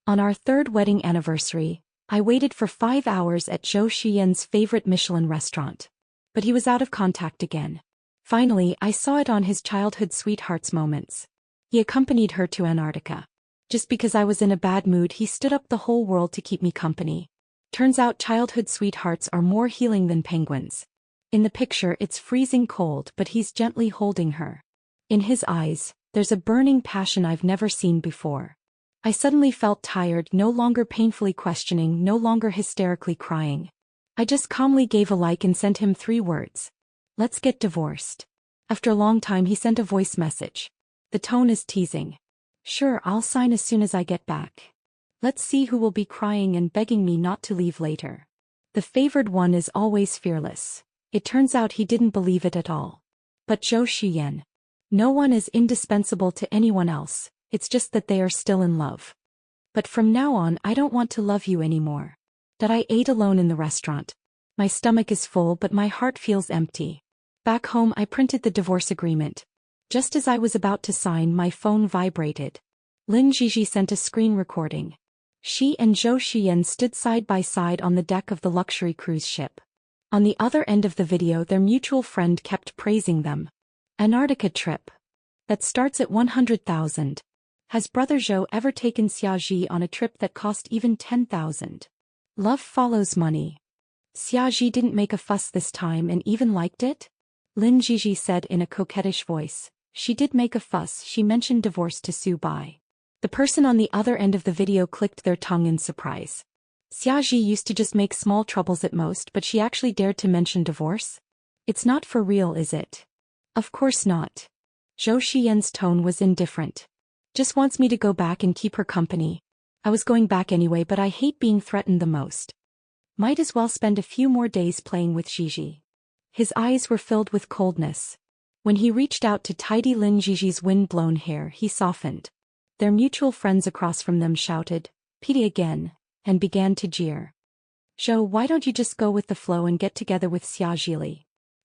On our third wedding anniversary, I waited for 5 hours at Zhou Xian's favorite Michelin restaurant. But he was out of contact again. Finally, I saw it on his childhood sweetheart's moments. He accompanied her to Antarctica. Just because I was in a bad mood, he stood up the whole world to keep me company. Turns out childhood sweethearts are more healing than penguins. In the picture, it's freezing cold, but he's gently holding her. In his eyes, there's a burning passion I've never seen before. I suddenly felt tired, no longer painfully questioning, no longer hysterically crying. I just calmly gave a like and sent him 3 words. Let's get divorced. After a long time, he sent a voice message. The tone is teasing. Sure, I'll sign as soon as I get back. Let's see who will be crying and begging me not to leave later. The favored one is always fearless. It turns out he didn't believe it at all. But Zhou Xian. No one is indispensable to anyone else, it's just that they are still in love. But from now on, I don't want to love you anymore. That I ate alone in the restaurant. My stomach is full, but my heart feels empty. Back home, I printed the divorce agreement. Just as I was about to sign, my phone vibrated. Lin Jiji sent a screen recording. She and Zhou Xian stood side by side on the deck of the luxury cruise ship. On the other end of the video, their mutual friend kept praising them. Antarctica trip. That starts at 100,000. Has brother Zhou ever taken Xiaji on a trip that cost even 10,000? Love follows money. Xiaji didn't make a fuss this time and even liked it? Lin Jiji said in a coquettish voice. She did make a fuss. She mentioned divorce to Su Bai. The person on the other end of the video clicked their tongue in surprise. Xiaji used to just make small troubles at most, but she actually dared to mention divorce? It's not for real, is it? Of course not. Zhou Xian's tone was indifferent. Just wants me to go back and keep her company. I was going back anyway, but I hate being threatened the most. Might as well spend a few more days playing with Gigi. His eyes were filled with coldness. When he reached out to tidy Lin Jiji's wind-blown hair, he softened. Their mutual friends across from them shouted, "Pity again," and began to jeer. "Zhou, why don't you just go with the flow and get together with Xia Zhili?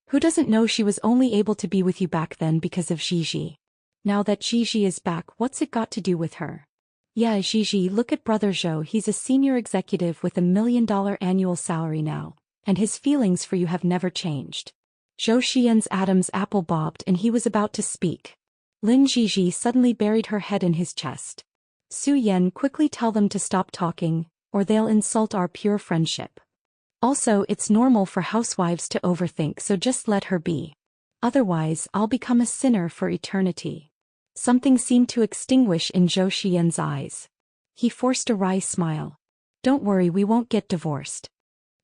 Who doesn't know she was only able to be with you back then because of Gigi? Now that Gigi is back, what's it got to do with her? Yeah, Gigi, look at brother Zhou, he's a senior executive with $1 million annual salary now, and his feelings for you have never changed." Zhou Xian's Adam's apple bobbed and he was about to speak. Lin Jiji suddenly buried her head in his chest. "Su Yan, quickly tell them to stop talking, or they'll insult our pure friendship. Also, it's normal for housewives to overthink, so just let her be. Otherwise, I'll become a sinner for eternity." Something seemed to extinguish in Zhou Xian's eyes. He forced a wry smile. "Don't worry, we won't get divorced.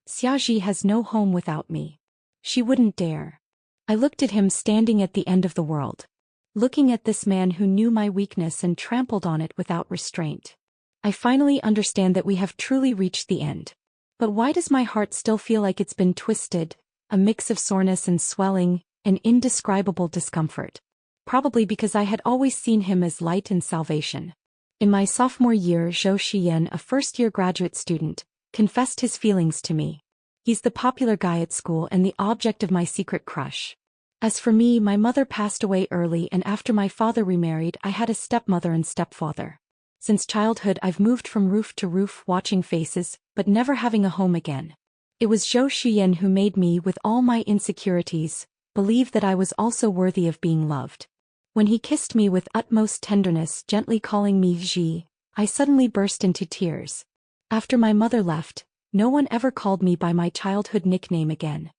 Xiaji has no home without me. She wouldn't dare." I looked at him standing at the end of the world. Looking at this man who knew my weakness and trampled on it without restraint. I finally understand that we have truly reached the end. But why does my heart still feel like it's been twisted, a mix of soreness and swelling, an indescribable discomfort? Probably because I had always seen him as light and salvation. In my sophomore year, Zhou Xian, a first-year graduate student, confessed his feelings to me. He's the popular guy at school and the object of my secret crush. As for me, my mother passed away early, and after my father remarried, I had a stepmother and stepfather. Since childhood, I've moved from roof to roof watching faces, but never having a home again. It was Zhou Xian who made me, with all my insecurities, believe that I was also worthy of being loved. When he kissed me with utmost tenderness, gently calling me Ji, I suddenly burst into tears. After my mother left, no one ever called me by my childhood nickname again.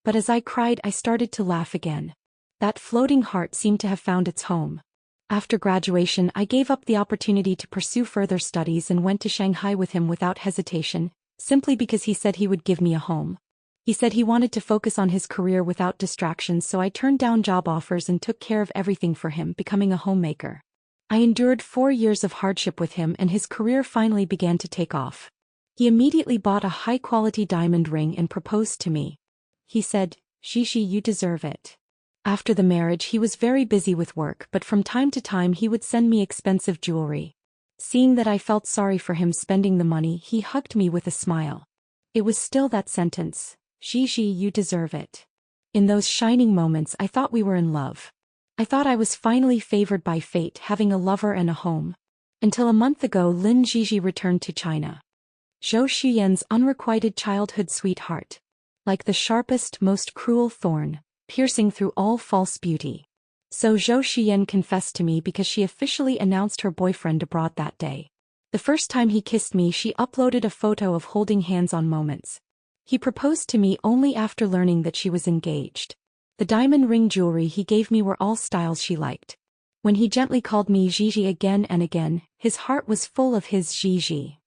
But as I cried, I started to laugh again. That floating heart seemed to have found its home. After graduation, I gave up the opportunity to pursue further studies and went to Shanghai with him without hesitation, simply because he said he would give me a home. He said he wanted to focus on his career without distractions, so I turned down job offers and took care of everything for him, becoming a homemaker. I endured 4 years of hardship with him, and his career finally began to take off. He immediately bought a high-quality diamond ring and proposed to me. He said, "Shishi, you deserve it." After the marriage, he was very busy with work, but from time to time he would send me expensive jewelry. Seeing that I felt sorry for him spending the money, he hugged me with a smile. It was still that sentence, "Shishi, you deserve it." In those shining moments, I thought we were in love. I thought I was finally favored by fate, having a lover and a home. Until a month ago Lin Jiji returned to China. Zhou Xuyan's unrequited childhood sweetheart. Like the sharpest, most cruel thorn, piercing through all false beauty. So Zhou Xuyan confessed to me because she officially announced her boyfriend abroad that day. The first time he kissed me she uploaded a photo of holding hands on moments. He proposed to me only after learning that she was engaged. The diamond ring jewelry he gave me were all styles she liked. When he gently called me Gigi again and again, his heart was full of his Gigi.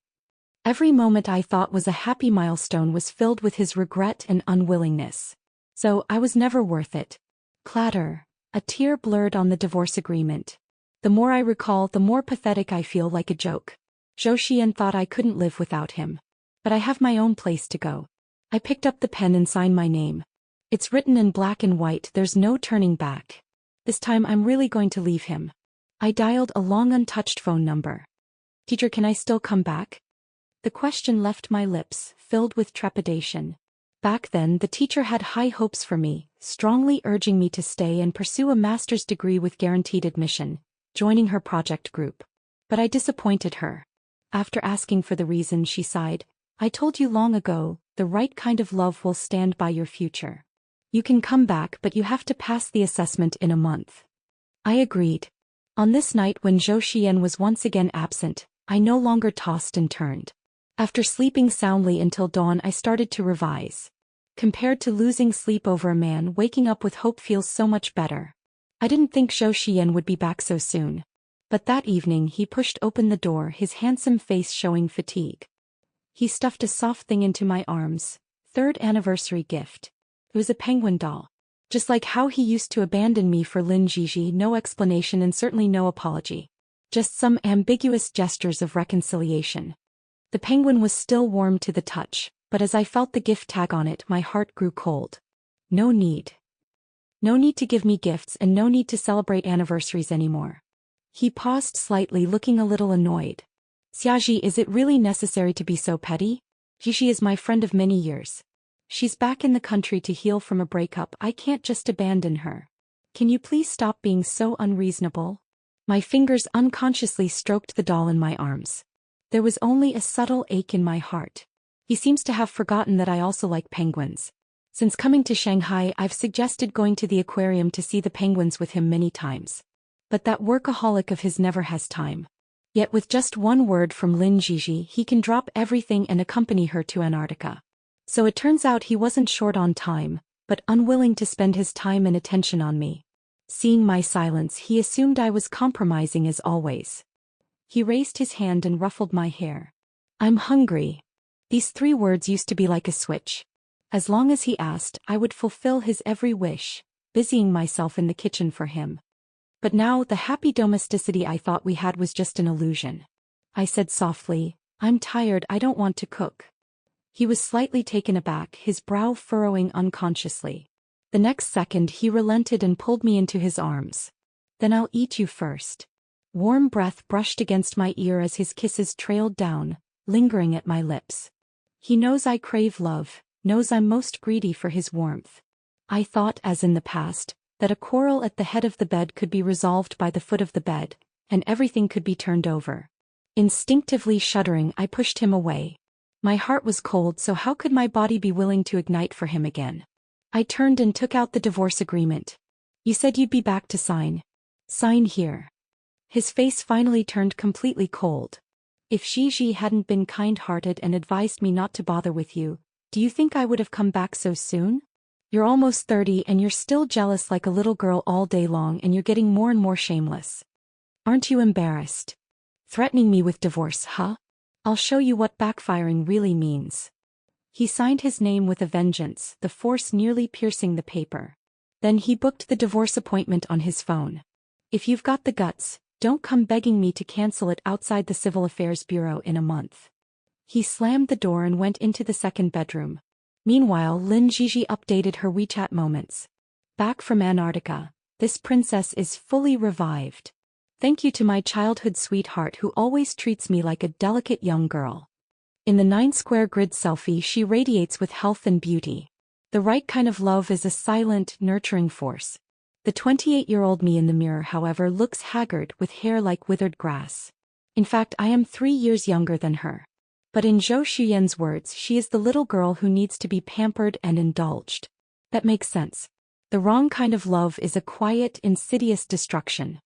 Every moment I thought was a happy milestone was filled with his regret and unwillingness. So I was never worth it. Clatter. A tear blurred on the divorce agreement. The more I recall, the more pathetic I feel, like a joke. Zhou Xuyan thought I couldn't live without him. But I have my own place to go. I picked up the pen and signed my name. It's written in black and white, there's no turning back. This time I'm really going to leave him. I dialed a long untouched phone number. Teacher, can I still come back? The question left my lips, filled with trepidation. Back then the teacher had high hopes for me, strongly urging me to stay and pursue a master's degree with guaranteed admission, joining her project group. But I disappointed her. After asking for the reason, she sighed. I told you long ago, the right kind of love will stand by your future. You can come back, but you have to pass the assessment in a month. I agreed. On this night when Zhou Xuyan was once again absent, I no longer tossed and turned. After sleeping soundly until dawn I started to revise. Compared to losing sleep over a man, waking up with hope feels so much better. I didn't think Zhou Xuyan would be back so soon. But that evening he pushed open the door, his handsome face showing fatigue. He stuffed a soft thing into my arms. Third anniversary gift. It was a penguin doll. Just like how he used to abandon me for Lin Jiji, no explanation and certainly no apology. Just some ambiguous gestures of reconciliation. The penguin was still warm to the touch, but as I felt the gift tag on it, my heart grew cold. No need. No need to give me gifts and no need to celebrate anniversaries anymore. He paused slightly, looking a little annoyed. Xiaji, is it really necessary to be so petty? Jiji is my friend of many years. She's back in the country to heal from a breakup. I can't just abandon her. Can you please stop being so unreasonable? My fingers unconsciously stroked the doll in my arms. There was only a subtle ache in my heart. He seems to have forgotten that I also like penguins. Since coming to Shanghai, I've suggested going to the aquarium to see the penguins with him many times. But that workaholic of his never has time. Yet with just one word from Lin Jiji, he can drop everything and accompany her to Antarctica. So it turns out he wasn't short on time, but unwilling to spend his time and attention on me. Seeing my silence, he assumed I was compromising as always. He raised his hand and ruffled my hair. I'm hungry. These 3 words used to be like a switch. As long as he asked, I would fulfill his every wish, busying myself in the kitchen for him. But now the happy domesticity I thought we had was just an illusion. I said softly, I'm tired, I don't want to cook. He was slightly taken aback, his brow furrowing unconsciously. The next second he relented and pulled me into his arms. Then I'll eat you first. Warm breath brushed against my ear as his kisses trailed down, lingering at my lips. He knows I crave love, knows I'm most greedy for his warmth. I thought, as in the past, that a quarrel at the head of the bed could be resolved by the foot of the bed, and everything could be turned over. Instinctively shuddering, I pushed him away. My heart was cold, so how could my body be willing to ignite for him again? I turned and took out the divorce agreement. You said you'd be back to sign. Sign here. His face finally turned completely cold. If Gigi hadn't been kind-hearted and advised me not to bother with you, do you think I would have come back so soon? You're almost 30 and you're still jealous like a little girl all day long, and you're getting more and more shameless. Aren't you embarrassed? Threatening me with divorce, huh? I'll show you what backfiring really means. He signed his name with a vengeance, the force nearly piercing the paper. Then he booked the divorce appointment on his phone. If you've got the guts, don't come begging me to cancel it outside the Civil Affairs Bureau in a month. He slammed the door and went into the second bedroom. Meanwhile, Lin Jiji updated her WeChat moments. Back from Antarctica, this princess is fully revived. Thank you to my childhood sweetheart who always treats me like a delicate young girl. In the 9-square grid selfie, she radiates with health and beauty. The right kind of love is a silent, nurturing force. The 28-year-old me in the mirror, however, looks haggard with hair like withered grass. In fact, I am 3 years younger than her. But in Zhou Xuyan's words, she is the little girl who needs to be pampered and indulged. That makes sense. The wrong kind of love is a quiet, insidious destruction.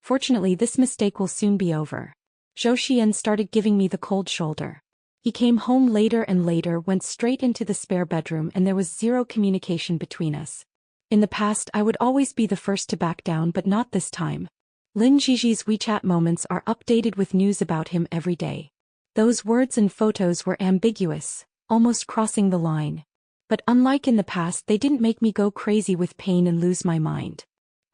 Fortunately, this mistake will soon be over. Zhou Xian started giving me the cold shoulder. He came home later and later, went straight into the spare bedroom, and there was zero communication between us. In the past, I would always be the first to back down, but not this time. Lin Jiji's WeChat moments are updated with news about him every day. Those words and photos were ambiguous, almost crossing the line. But unlike in the past, they didn't make me go crazy with pain and lose my mind.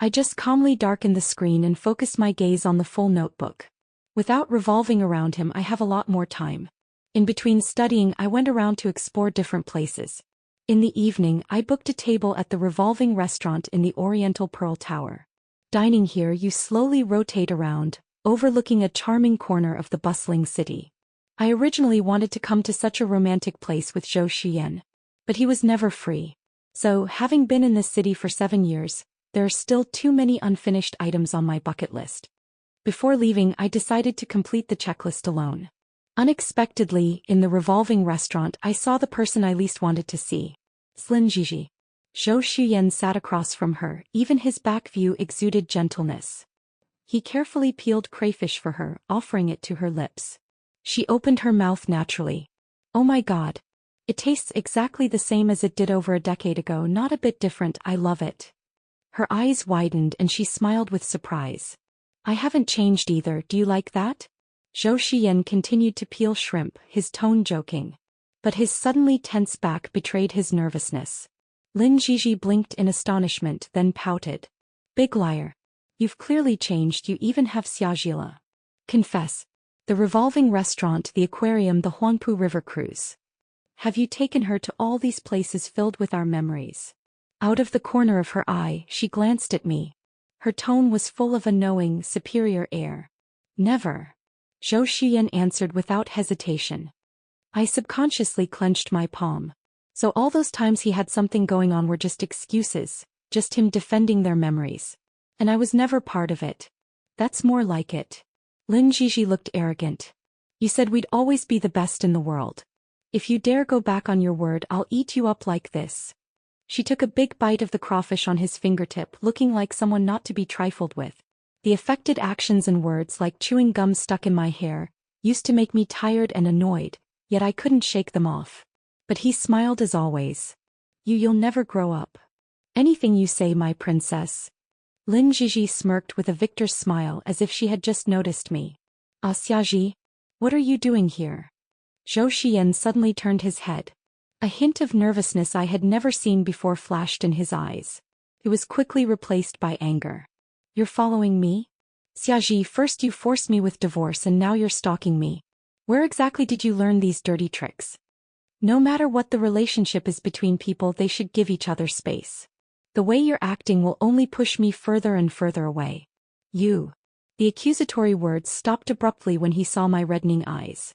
I just calmly darkened the screen and focused my gaze on the full notebook. Without revolving around him, I have a lot more time. In between studying, I went around to explore different places. In the evening, I booked a table at the revolving restaurant in the Oriental Pearl Tower. Dining here, you slowly rotate around, overlooking a charming corner of the bustling city. I originally wanted to come to such a romantic place with Zhou Xian, but he was never free. So, having been in this city for 7 years, there are still too many unfinished items on my bucket list. Before leaving, I decided to complete the checklist alone. Unexpectedly, in the revolving restaurant, I saw the person I least wanted to see. Lin Jiji. Zhou Xuyan sat across from her, even his back view exuded gentleness. He carefully peeled crayfish for her, offering it to her lips. She opened her mouth naturally. Oh my god. It tastes exactly the same as it did over a decade ago, not a bit different, I love it. Her eyes widened and she smiled with surprise. I haven't changed either, do you like that? Zhou Xian continued to peel shrimp, his tone joking. But his suddenly tense back betrayed his nervousness. Lin Jiji blinked in astonishment, then pouted. Big liar. You've clearly changed, you even have xiajila. Confess. The revolving restaurant, the aquarium, the Huangpu River cruise. Have you taken her to all these places filled with our memories? Out of the corner of her eye, she glanced at me. Her tone was full of a knowing, superior air. Never. Zhou Xian answered without hesitation. I subconsciously clenched my palm. So all those times he had something going on were just excuses, just him defending their memories. And I was never part of it. That's more like it. Lin Jiji looked arrogant. You said we'd always be the best in the world. If you dare go back on your word, I'll eat you up like this. She took a big bite of the crawfish on his fingertip, looking like someone not to be trifled with. The affected actions and words, like chewing gum stuck in my hair, used to make me tired and annoyed, yet I couldn't shake them off. But he smiled as always. You'll never grow up. Anything you say, my princess. Lin Jiji smirked with a victor's smile as if she had just noticed me. Ah, Xiaji, what are you doing here? Zhou Xian suddenly turned his head. A hint of nervousness I had never seen before flashed in his eyes. It was quickly replaced by anger. You're following me? Xiaji, first you forced me with divorce and now you're stalking me. Where exactly did you learn these dirty tricks? No matter what the relationship is between people, they should give each other space. The way you're acting will only push me further and further away. You. The accusatory words stopped abruptly when he saw my reddening eyes.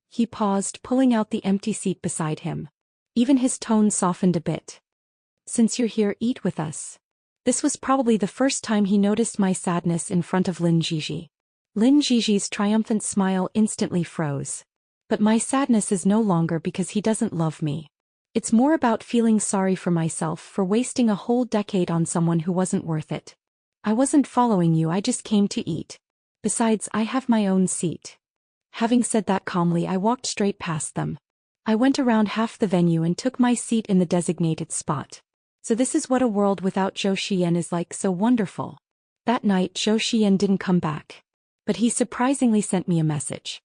He paused, pulling out the empty seat beside him. Even his tone softened a bit. Since you're here, eat with us. This was probably the first time he noticed my sadness in front of Lin Jiji. Lin Jiji's triumphant smile instantly froze. But my sadness is no longer because he doesn't love me. It's more about feeling sorry for myself for wasting a whole decade on someone who wasn't worth it. I wasn't following you, I just came to eat. Besides, I have my own seat. Having said that calmly, I walked straight past them. I went around half the venue and took my seat in the designated spot. So this is what a world without Zhou Xian is like, so wonderful. That night, Zhou Xian didn't come back. But he surprisingly sent me a message.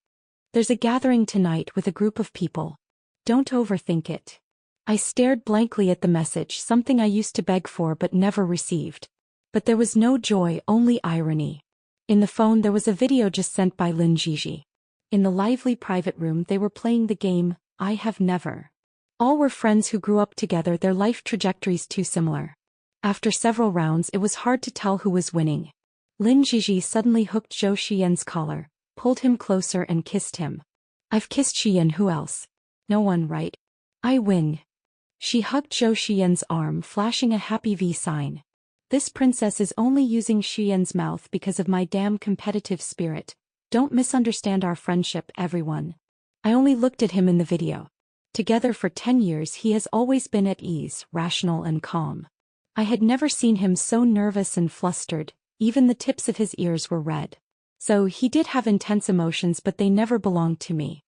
There's a gathering tonight with a group of people. Don't overthink it. I stared blankly at the message, something I used to beg for but never received. But there was no joy, only irony. In the phone there was a video just sent by Lin Jiji. In the lively private room they were playing the game, I Have Never. All were friends who grew up together, their life trajectories too similar. After several rounds it was hard to tell who was winning. Lin Jiji suddenly hooked Zhou Xian's collar, pulled him closer and kissed him. I've kissed Xian, who else? No one, right? I win. She hugged Zhou Xian's arm, flashing a happy V sign. This princess is only using Xian's mouth because of my damn competitive spirit. Don't misunderstand our friendship, everyone. I only looked at him in the video. Together for 10 years he has always been at ease, rational and calm. I had never seen him so nervous and flustered, even the tips of his ears were red. So he did have intense emotions, but they never belonged to me.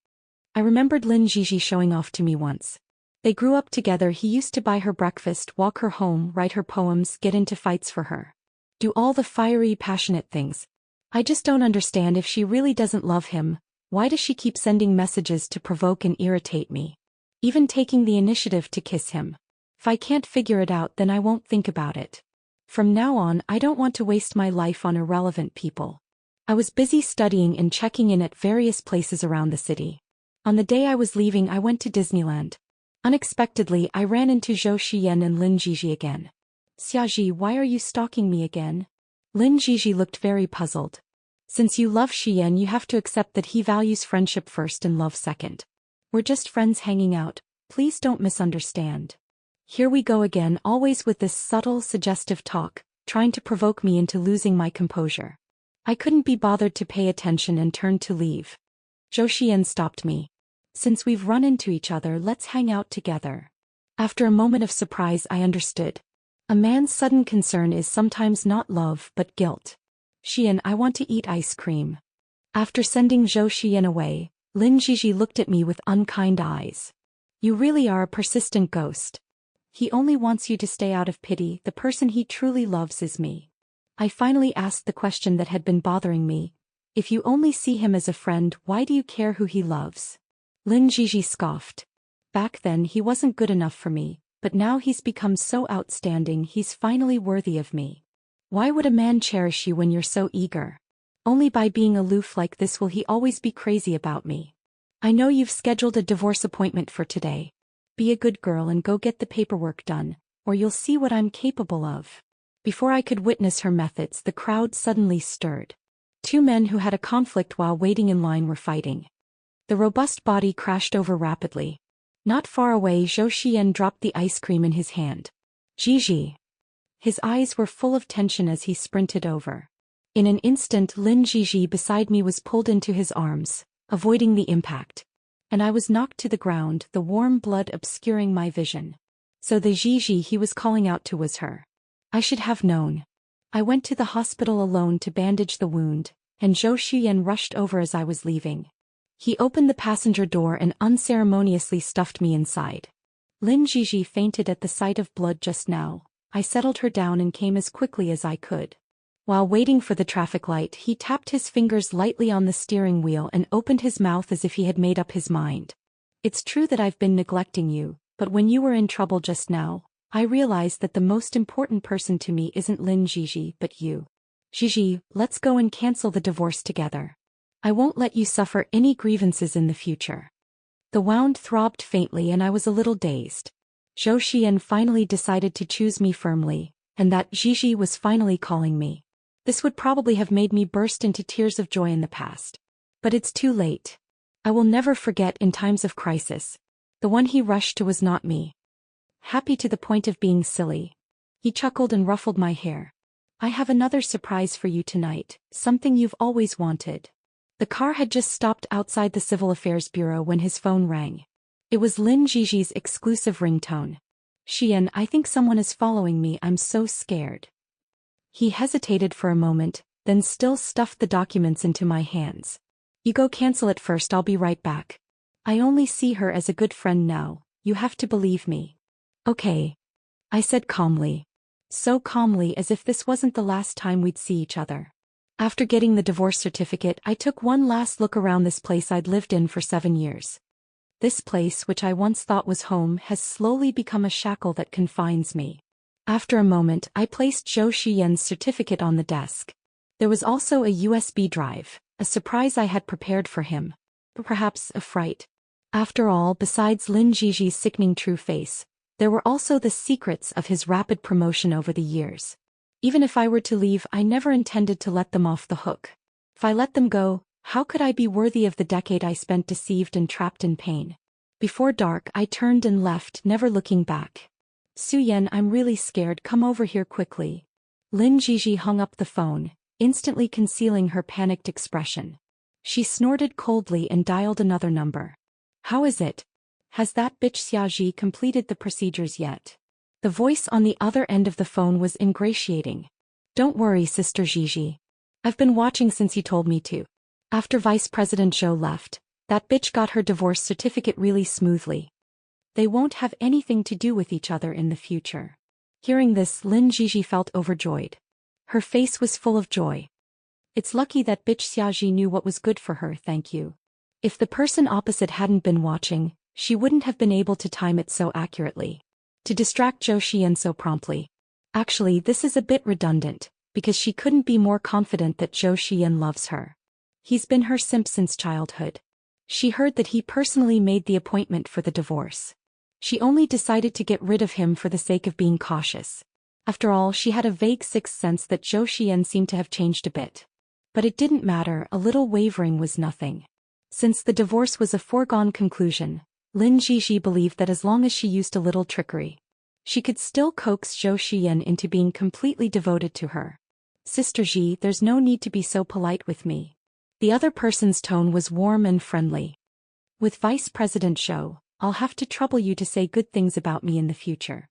I remembered Lin Gigi showing off to me once. They grew up together. He used to buy her breakfast, walk her home, write her poems, get into fights for her. Do all the fiery, passionate things. I just don't understand. If she really doesn't love him, why does she keep sending messages to provoke and irritate me? Even taking the initiative to kiss him. If I can't figure it out, then I won't think about it. From now on, I don't want to waste my life on irrelevant people. I was busy studying and checking in at various places around the city. On the day I was leaving, I went to Disneyland. Unexpectedly, I ran into Zhou Xiyan and Lin Gigi again. Xiaji, why are you stalking me again? Lin Gigi looked very puzzled. Since you love Xiyan, you have to accept that he values friendship first and love second. We're just friends hanging out, please don't misunderstand. Here we go again, always with this subtle, suggestive talk, trying to provoke me into losing my composure. I couldn't be bothered to pay attention and turned to leave. Zhou Xiyan stopped me. Since we've run into each other, let's hang out together. After a moment of surprise, I understood. A man's sudden concern is sometimes not love but guilt. Xiyan, I want to eat ice cream. After sending Zhou Xiyan away, Lin Gigi looked at me with unkind eyes. You really are a persistent ghost. He only wants you to stay out of pity. The person he truly loves is me. I finally asked the question that had been bothering me. If you only see him as a friend, why do you care who he loves? Lin Gigi scoffed. Back then he wasn't good enough for me, but now he's become so outstanding. He's finally worthy of me. Why would a man cherish you when you're so eager? Only by being aloof like this will he always be crazy about me. I know you've scheduled a divorce appointment for today. Be a good girl and go get the paperwork done, or you'll see what I'm capable of. Before I could witness her methods, the crowd suddenly stirred. Two men who had a conflict while waiting in line were fighting. The robust body crashed over rapidly. Not far away, Zhou Xiyan dropped the ice cream in his hand. Gigi. His eyes were full of tension as he sprinted over. In an instant, Lin Gigi beside me was pulled into his arms, avoiding the impact. And I was knocked to the ground, the warm blood obscuring my vision. So the Gigi he was calling out to was her. I should have known. I went to the hospital alone to bandage the wound, and Zhou Xiyan rushed over as I was leaving. He opened the passenger door and unceremoniously stuffed me inside. Lin Gigi fainted at the sight of blood just now. I settled her down and came as quickly as I could. While waiting for the traffic light, he tapped his fingers lightly on the steering wheel and opened his mouth as if he had made up his mind. It's true that I've been neglecting you, but when you were in trouble just now, I realized that the most important person to me isn't Lin Gigi but you. Gigi, let's go and cancel the divorce together. I won't let you suffer any grievances in the future. The wound throbbed faintly and I was a little dazed. Zhou Xiyan finally decided to choose me firmly, and that Gigi was finally calling me. This would probably have made me burst into tears of joy in the past. But it's too late. I will never forget in times of crisis. The one he rushed to was not me. Happy to the point of being silly. He chuckled and ruffled my hair. I have another surprise for you tonight, something you've always wanted. The car had just stopped outside the Civil Affairs Bureau when his phone rang. It was Lin Gigi's exclusive ringtone. Xiyan, I think someone is following me. I'm so scared. He hesitated for a moment, then still stuffed the documents into my hands. You go cancel it first, I'll be right back. I only see her as a good friend now, you have to believe me. Okay. I said calmly. So calmly as if this wasn't the last time we'd see each other. After getting the divorce certificate, I took one last look around this place I'd lived in for 7 years. This place, which I once thought was home, has slowly become a shackle that confines me. After a moment, I placed Zhou Xiyan's certificate on the desk. There was also a USB drive, a surprise I had prepared for him. Perhaps a fright. After all, besides Lin Gigi's sickening true face, there were also the secrets of his rapid promotion over the years. Even if I were to leave, I never intended to let them off the hook. If I let them go, how could I be worthy of the decade I spent deceived and trapped in pain? Before dark, I turned and left, never looking back. Suyen, I'm really scared, come over here quickly. Lin Gigi hung up the phone, instantly concealing her panicked expression. She snorted coldly and dialed another number. How is it? Has that bitch Xiaji completed the procedures yet? The voice on the other end of the phone was ingratiating. Don't worry, Sister Gigi. I've been watching since you told me to. After Vice President Zhou left, that bitch got her divorce certificate really smoothly. They won't have anything to do with each other in the future. Hearing this, Lin Gigi felt overjoyed. Her face was full of joy. It's lucky that bitch Xiaji knew what was good for her, thank you. If the person opposite hadn't been watching, she wouldn't have been able to time it so accurately. To distract Zhou Xian so promptly. Actually, this is a bit redundant, because she couldn't be more confident that Zhou Xian loves her. He's been her simp since childhood. She heard that he personally made the appointment for the divorce. She only decided to get rid of him for the sake of being cautious. After all, she had a vague sixth sense that Zhou Xian seemed to have changed a bit. But it didn't matter, a little wavering was nothing. Since the divorce was a foregone conclusion, Lin Gigi believed that as long as she used a little trickery, she could still coax Zhou Xian into being completely devoted to her. Sister Ji, there's no need to be so polite with me. The other person's tone was warm and friendly. With Vice President Zhou, I'll have to trouble you to say good things about me in the future.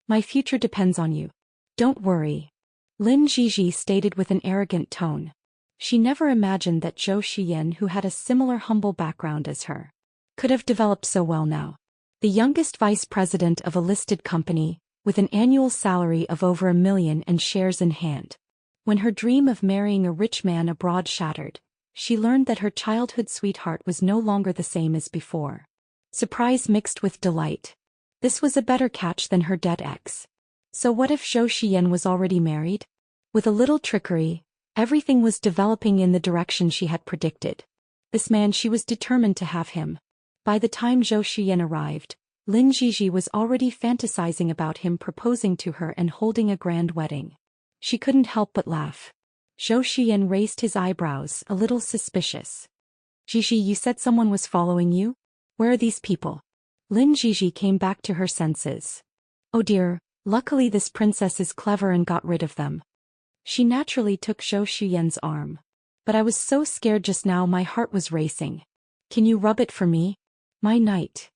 My future depends on you. Don't worry. Lin Gigi stated with an arrogant tone. She never imagined that Zhou Xian, who had a similar humble background as her, could have developed so well now. The youngest vice president of a listed company, with an annual salary of over $1 million and shares in hand. When her dream of marrying a rich man abroad shattered, she learned that her childhood sweetheart was no longer the same as before. Surprise mixed with delight. This was a better catch than her dead ex. So what if Zhou Xian was already married? With a little trickery, everything was developing in the direction she had predicted. This man, she was determined to have him. By the time Zhou Xian arrived, Lin Gigi was already fantasizing about him proposing to her and holding a grand wedding. She couldn't help but laugh. Zhou Xian raised his eyebrows, a little suspicious. Gigi, you said someone was following you? Where are these people? Lin Gigi came back to her senses. Oh dear, luckily this princess is clever and got rid of them. She naturally took Zhou Xian's arm. But I was so scared just now, my heart was racing. Can you rub it for me? My knight.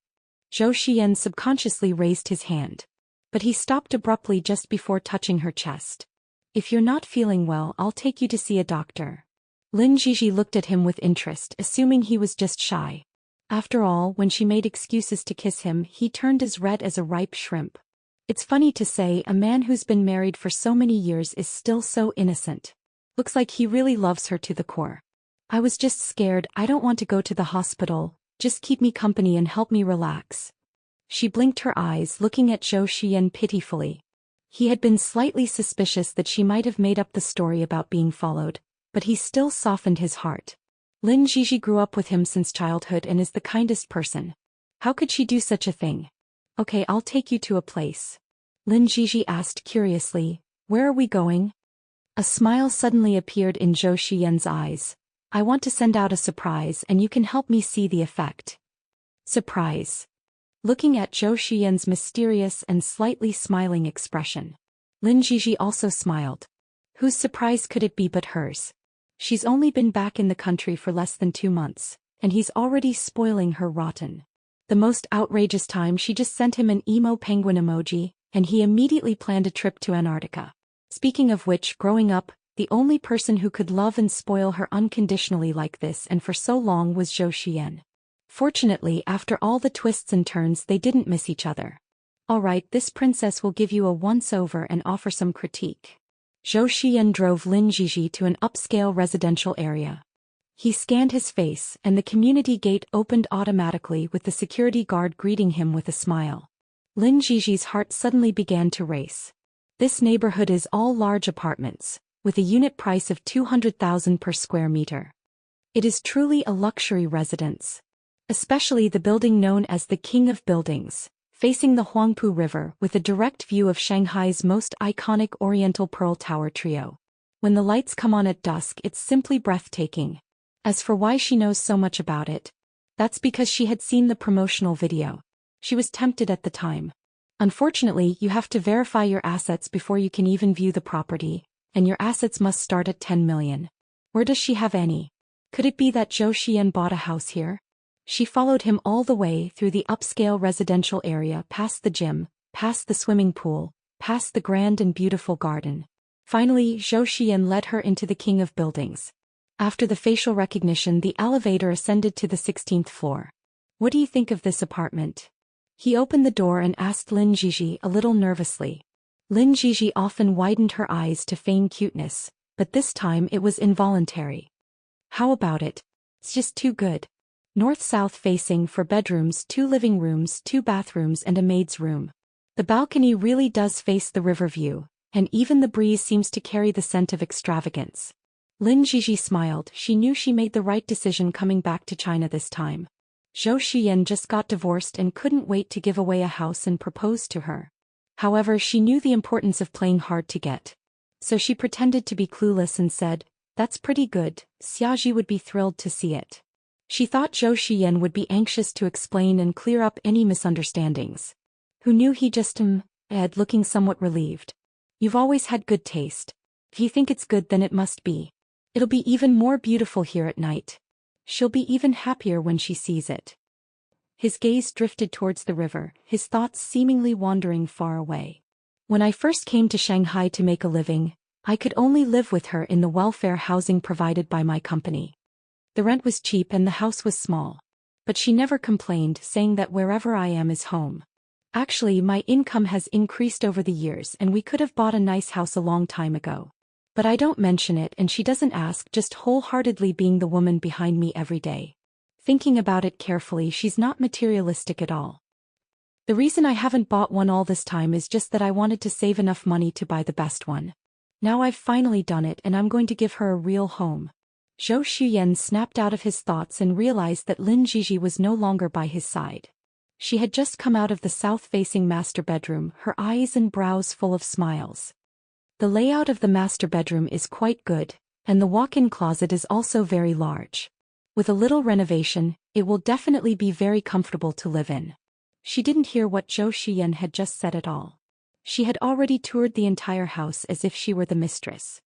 Zhou Xian subconsciously raised his hand. But he stopped abruptly just before touching her chest. If you're not feeling well, I'll take you to see a doctor. Lin Gigi looked at him with interest, assuming he was just shy. After all, when she made excuses to kiss him, he turned as red as a ripe shrimp. It's funny to say, a man who's been married for so many years is still so innocent. Looks like he really loves her to the core. I was just scared, I don't want to go to the hospital, just keep me company and help me relax. She blinked her eyes, looking at Zhou Xian pitifully. He had been slightly suspicious that she might have made up the story about being followed, but he still softened his heart. Lin Gigi grew up with him since childhood and is the kindest person. How could she do such a thing? Okay, I'll take you to a place. Lin Gigi asked curiously, where are we going? A smile suddenly appeared in Zhou Xian's eyes. I want to send out a surprise and you can help me see the effect. Surprise. Looking at Zhou Xian's mysterious and slightly smiling expression, Lin Gigi also smiled. Whose surprise could it be but hers? She's only been back in the country for less than 2 months, and he's already spoiling her rotten. The most outrageous time, she just sent him an emo penguin emoji, and he immediately planned a trip to Antarctica. Speaking of which, growing up, the only person who could love and spoil her unconditionally like this and for so long was Zhou Xian. Fortunately, after all the twists and turns, they didn't miss each other. Alright, this princess will give you a once-over and offer some critique. Zhou Xian drove Lin Gigi to an upscale residential area. He scanned his face, and the community gate opened automatically with the security guard greeting him with a smile. Lin Gigi's heart suddenly began to race. This neighborhood is all large apartments, with a unit price of 200,000 per square meter. It is truly a luxury residence. Especially the building known as the King of Buildings, facing the Huangpu River with a direct view of Shanghai's most iconic Oriental Pearl Tower trio. When the lights come on at dusk, it's simply breathtaking. As for why she knows so much about it, that's because she had seen the promotional video. She was tempted at the time. Unfortunately, you have to verify your assets before you can even view the property, and your assets must start at 10 million. Where does she have any? Could it be that Zhou Xian bought a house here? She followed him all the way through the upscale residential area, past the gym, past the swimming pool, past the grand and beautiful garden. Finally, Zhou Xian led her into the king of buildings. After the facial recognition, the elevator ascended to the 16th floor. What do you think of this apartment? He opened the door and asked Lin Jiji a little nervously. Lin Jiji often widened her eyes to feign cuteness, but this time it was involuntary. How about it? It's just too good. North-south facing, 4 bedrooms, 2 living rooms, 2 bathrooms and a maid's room. The balcony really does face the river view, and even the breeze seems to carry the scent of extravagance. Lin Jiji smiled. She knew she made the right decision coming back to China this time. Zhou Xian just got divorced and couldn't wait to give away a house and propose to her. However, she knew the importance of playing hard to get. So she pretended to be clueless and said, "That's pretty good, Xiaji would be thrilled to see it." She thought Zhou Xian would be anxious to explain and clear up any misunderstandings. Who knew he just Ed, looking somewhat relieved. "You've always had good taste. If you think it's good, then it must be. It'll be even more beautiful here at night. She'll be even happier when she sees it." His gaze drifted towards the river, his thoughts seemingly wandering far away. "When I first came to Shanghai to make a living, I could only live with her in the welfare housing provided by my company. The rent was cheap and the house was small. But she never complained, saying that wherever I am is home. Actually, my income has increased over the years and we could have bought a nice house a long time ago. But I don't mention it and she doesn't ask, just wholeheartedly being the woman behind me every day. Thinking about it carefully, she's not materialistic at all. The reason I haven't bought one all this time is just that I wanted to save enough money to buy the best one. Now I've finally done it and I'm going to give her a real home." Zhou Xian snapped out of his thoughts and realized that Lin Jiji was no longer by his side. She had just come out of the south-facing master bedroom, her eyes and brows full of smiles. The layout of the master bedroom is quite good, and the walk-in closet is also very large. With a little renovation, it will definitely be very comfortable to live in. She didn't hear what Zhou Xian had just said at all. She had already toured the entire house as if she were the mistress.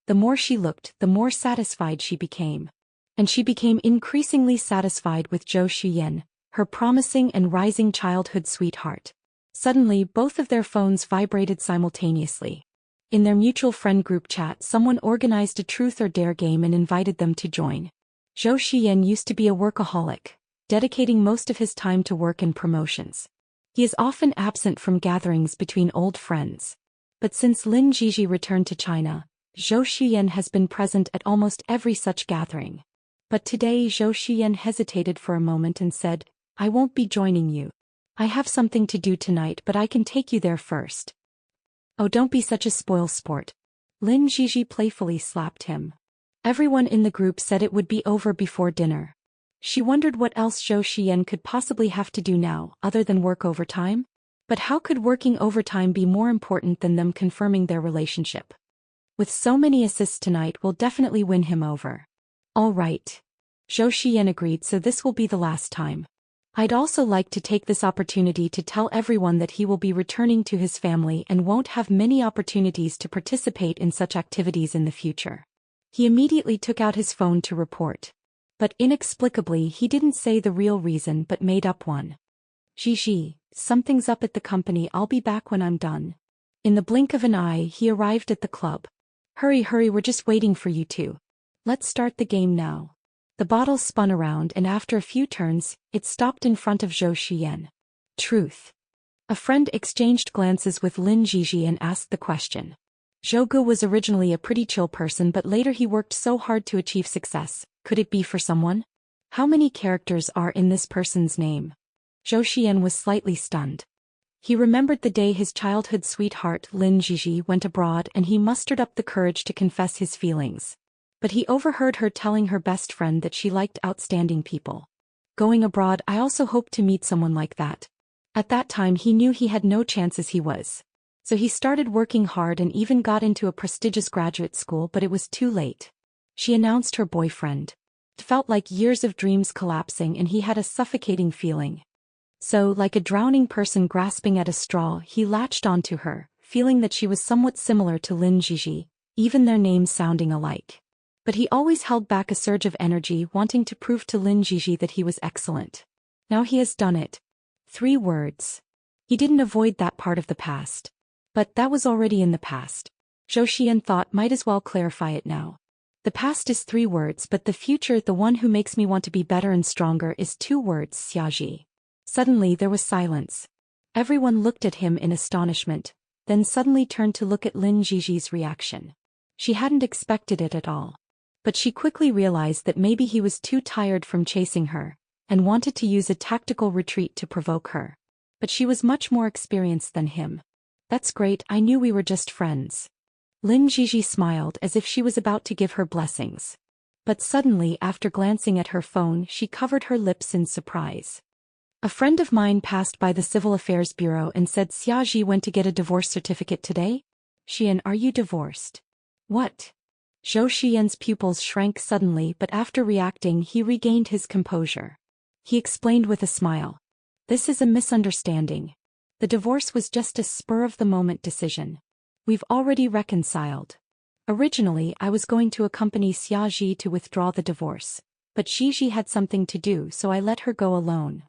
The more she looked, the more satisfied she became. And she became increasingly satisfied with Zhou Xian, her promising and rising childhood sweetheart. Suddenly, both of their phones vibrated simultaneously. In their mutual friend group chat, someone organized a truth or dare game and invited them to join. Zhou Xian used to be a workaholic, dedicating most of his time to work and promotions. He is often absent from gatherings between old friends. But since Lin Jiji returned to China, Zhou Xian has been present at almost every such gathering. But today Zhou Xian hesitated for a moment and said, "I won't be joining you. I have something to do tonight, but I can take you there first." "Oh, don't be such a spoil sport." Lin Jiji playfully slapped him. Everyone in the group said it would be over before dinner. She wondered what else Zhou Xian could possibly have to do now, other than work overtime? But how could working overtime be more important than them confirming their relationship? With so many assists tonight, we'll definitely win him over. "All right." Zhou Xian agreed, "so this will be the last time. I'd also like to take this opportunity to tell everyone that he will be returning to his family and won't have many opportunities to participate in such activities in the future." He immediately took out his phone to report. But inexplicably he didn't say the real reason but made up one. "Gigi, something's up at the company, I'll be back when I'm done." In the blink of an eye he arrived at the club. Hurry, we're just waiting for you two. Let's start the game now." The bottle spun around and after a few turns, it stopped in front of Zhou Xian. "Truth." A friend exchanged glances with Lin Jiji and asked the question. Zhou Gu was originally a pretty chill person, but later he worked so hard to achieve success. Could it be for someone? How many characters are in this person's name? Zhou Xian was slightly stunned. He remembered the day his childhood sweetheart Lin Jiji went abroad and he mustered up the courage to confess his feelings. But he overheard her telling her best friend that she liked outstanding people. "Going abroad, I also hoped to meet someone like that." At that time he knew he had no chance as he was. So he started working hard and even got into a prestigious graduate school, but it was too late. She announced her boyfriend. It felt like years of dreams collapsing and he had a suffocating feeling. So, like a drowning person grasping at a straw, he latched onto her, feeling that she was somewhat similar to Lin Jiji, even their names sounding alike. But he always held back a surge of energy, wanting to prove to Lin Jiji that he was excellent. Now he has done it. 3 words. He didn't avoid that part of the past. But that was already in the past. Zhou Xian thought might as well clarify it now. The past is 3 words, but the future, the one who makes me want to be better and stronger, is 2 words, Xiaji. Suddenly there was silence. Everyone looked at him in astonishment, then suddenly turned to look at Lin Jiji's reaction. She hadn't expected it at all. But she quickly realized that maybe he was too tired from chasing her, and wanted to use a tactical retreat to provoke her. But she was much more experienced than him. That's great, I knew we were just friends. Lin Jiji smiled as if she was about to give her blessings. But suddenly, after glancing at her phone, she covered her lips in surprise. A friend of mine passed by the Civil Affairs Bureau and said Xiaji went to get a divorce certificate today? Xian, are you divorced? What? Zhou Xian's pupils shrank suddenly, but after reacting he regained his composure. He explained with a smile. This is a misunderstanding. The divorce was just a spur-of-the-moment decision. We've already reconciled. Originally I was going to accompany Xiaji to withdraw the divorce, but Xiji had something to do, so I let her go alone.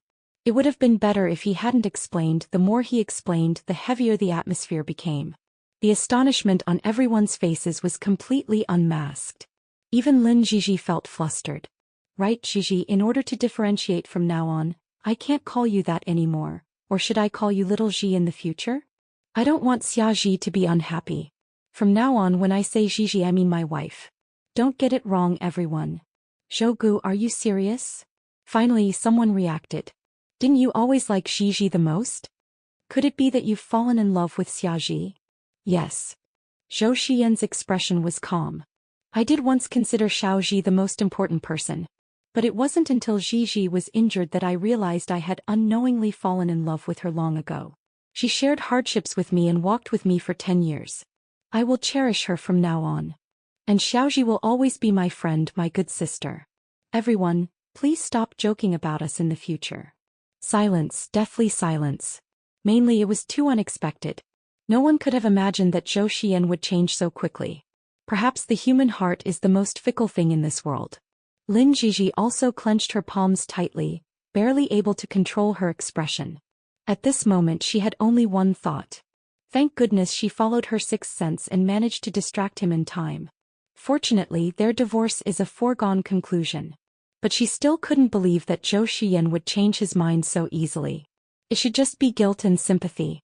It would have been better if he hadn't explained. The more he explained, the heavier the atmosphere became. The astonishment on everyone's faces was completely unmasked. Even Lin Jiji felt flustered. Right, Jiji, in order to differentiate from now on, I can't call you that anymore, or should I call you Little Ji in the future? I don't want Xiaji to be unhappy. From now on when I say Jiji I mean my wife. Don't get it wrong everyone. Zhougu, are you serious? Finally someone reacted. Didn't you always like Jiji the most? Could it be that you've fallen in love with Xiaji? Yes. Zhou Xian's expression was calm. I did once consider Xiaoji the most important person. But it wasn't until Jiji was injured that I realized I had unknowingly fallen in love with her long ago. She shared hardships with me and walked with me for 10 years. I will cherish her from now on. And Xiaoji will always be my friend, my good sister. Everyone, please stop joking about us in the future. Silence, deathly silence. Mainly it was too unexpected. No one could have imagined that Zhou Xian would change so quickly. Perhaps the human heart is the most fickle thing in this world. Lin Jiji also clenched her palms tightly, barely able to control her expression. At this moment she had only one thought. Thank goodness she followed her sixth sense and managed to distract him in time. Fortunately, their divorce is a foregone conclusion. But she still couldn't believe that Zhou Xian would change his mind so easily. It should just be guilt and sympathy.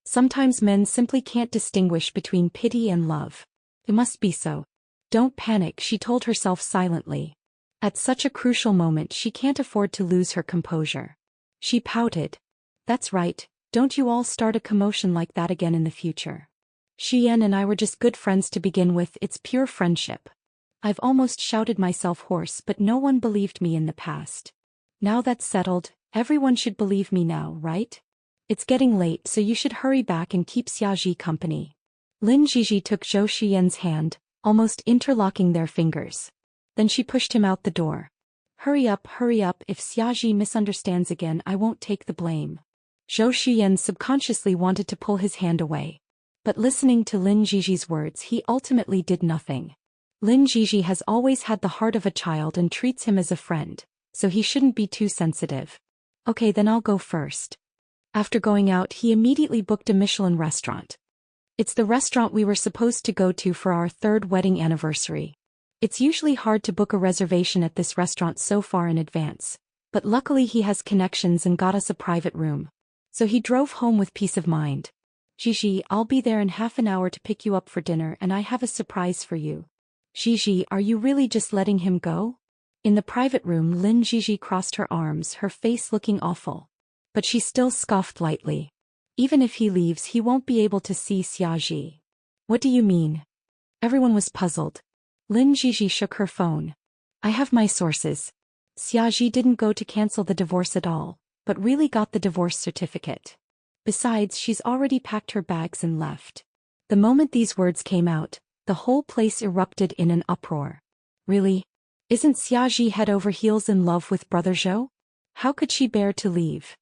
Sometimes men simply can't distinguish between pity and love. It must be so. Don't panic, she told herself silently. At such a crucial moment she can't afford to lose her composure. She pouted. That's right, don't you all start a commotion like that again in the future. Xian and I were just good friends to begin with, it's pure friendship. I've almost shouted myself hoarse, but no one believed me in the past. Now that's settled, everyone should believe me now, right? It's getting late, so you should hurry back and keep Xiaji company. Lin Jiji took Zhou Xian's hand, almost interlocking their fingers. Then she pushed him out the door. Hurry up, if Xiaji misunderstands again I won't take the blame. Zhou Xian subconsciously wanted to pull his hand away. But listening to Lin Jiji's words he ultimately did nothing. Lin Jiji has always had the heart of a child and treats him as a friend, so he shouldn't be too sensitive. Okay, then I'll go first. After going out he immediately booked a Michelin restaurant. It's the restaurant we were supposed to go to for our 3rd wedding anniversary. It's usually hard to book a reservation at this restaurant so far in advance, but luckily he has connections and got us a private room. So he drove home with peace of mind. Jiji, I'll be there in half an hour to pick you up for dinner and I have a surprise for you. Jiji, are you really just letting him go? In the private room Lin Jiji crossed her arms, her face looking awful. But she still scoffed lightly. Even if he leaves he won't be able to see Xiaji. What do you mean? Everyone was puzzled. Lin Jiji shook her phone. I have my sources. Xiaji didn't go to cancel the divorce at all, but really got the divorce certificate. Besides, she's already packed her bags and left. The moment these words came out, the whole place erupted in an uproar. Really? Isn't Xiaji head over heels in love with Brother Zhou? How could she bear to leave?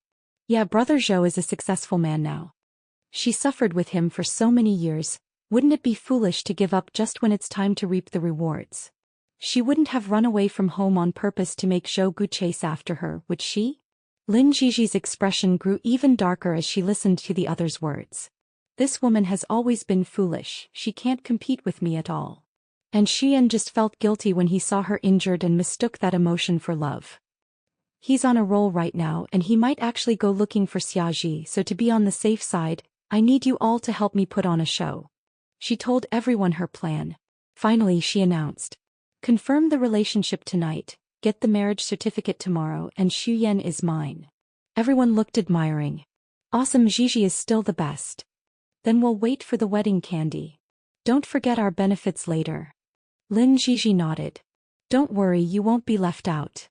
Yeah, Brother Zhou is a successful man now. She suffered with him for so many years, wouldn't it be foolish to give up just when it's time to reap the rewards? She wouldn't have run away from home on purpose to make Zhou Gu chase after her, would she? Lin Jiji's expression grew even darker as she listened to the other's words. This woman has always been foolish, she can't compete with me at all. And Xian just felt guilty when he saw her injured and mistook that emotion for love. He's on a roll right now and he might actually go looking for Xiaji, so to be on the safe side, I need you all to help me put on a show. She told everyone her plan. Finally she announced. Confirm the relationship tonight, get the marriage certificate tomorrow, and Xuyen is mine. Everyone looked admiring. Awesome, Gigi is still the best. Then we'll wait for the wedding candy. Don't forget our benefits later. Lin Gigi nodded. Don't worry, you won't be left out.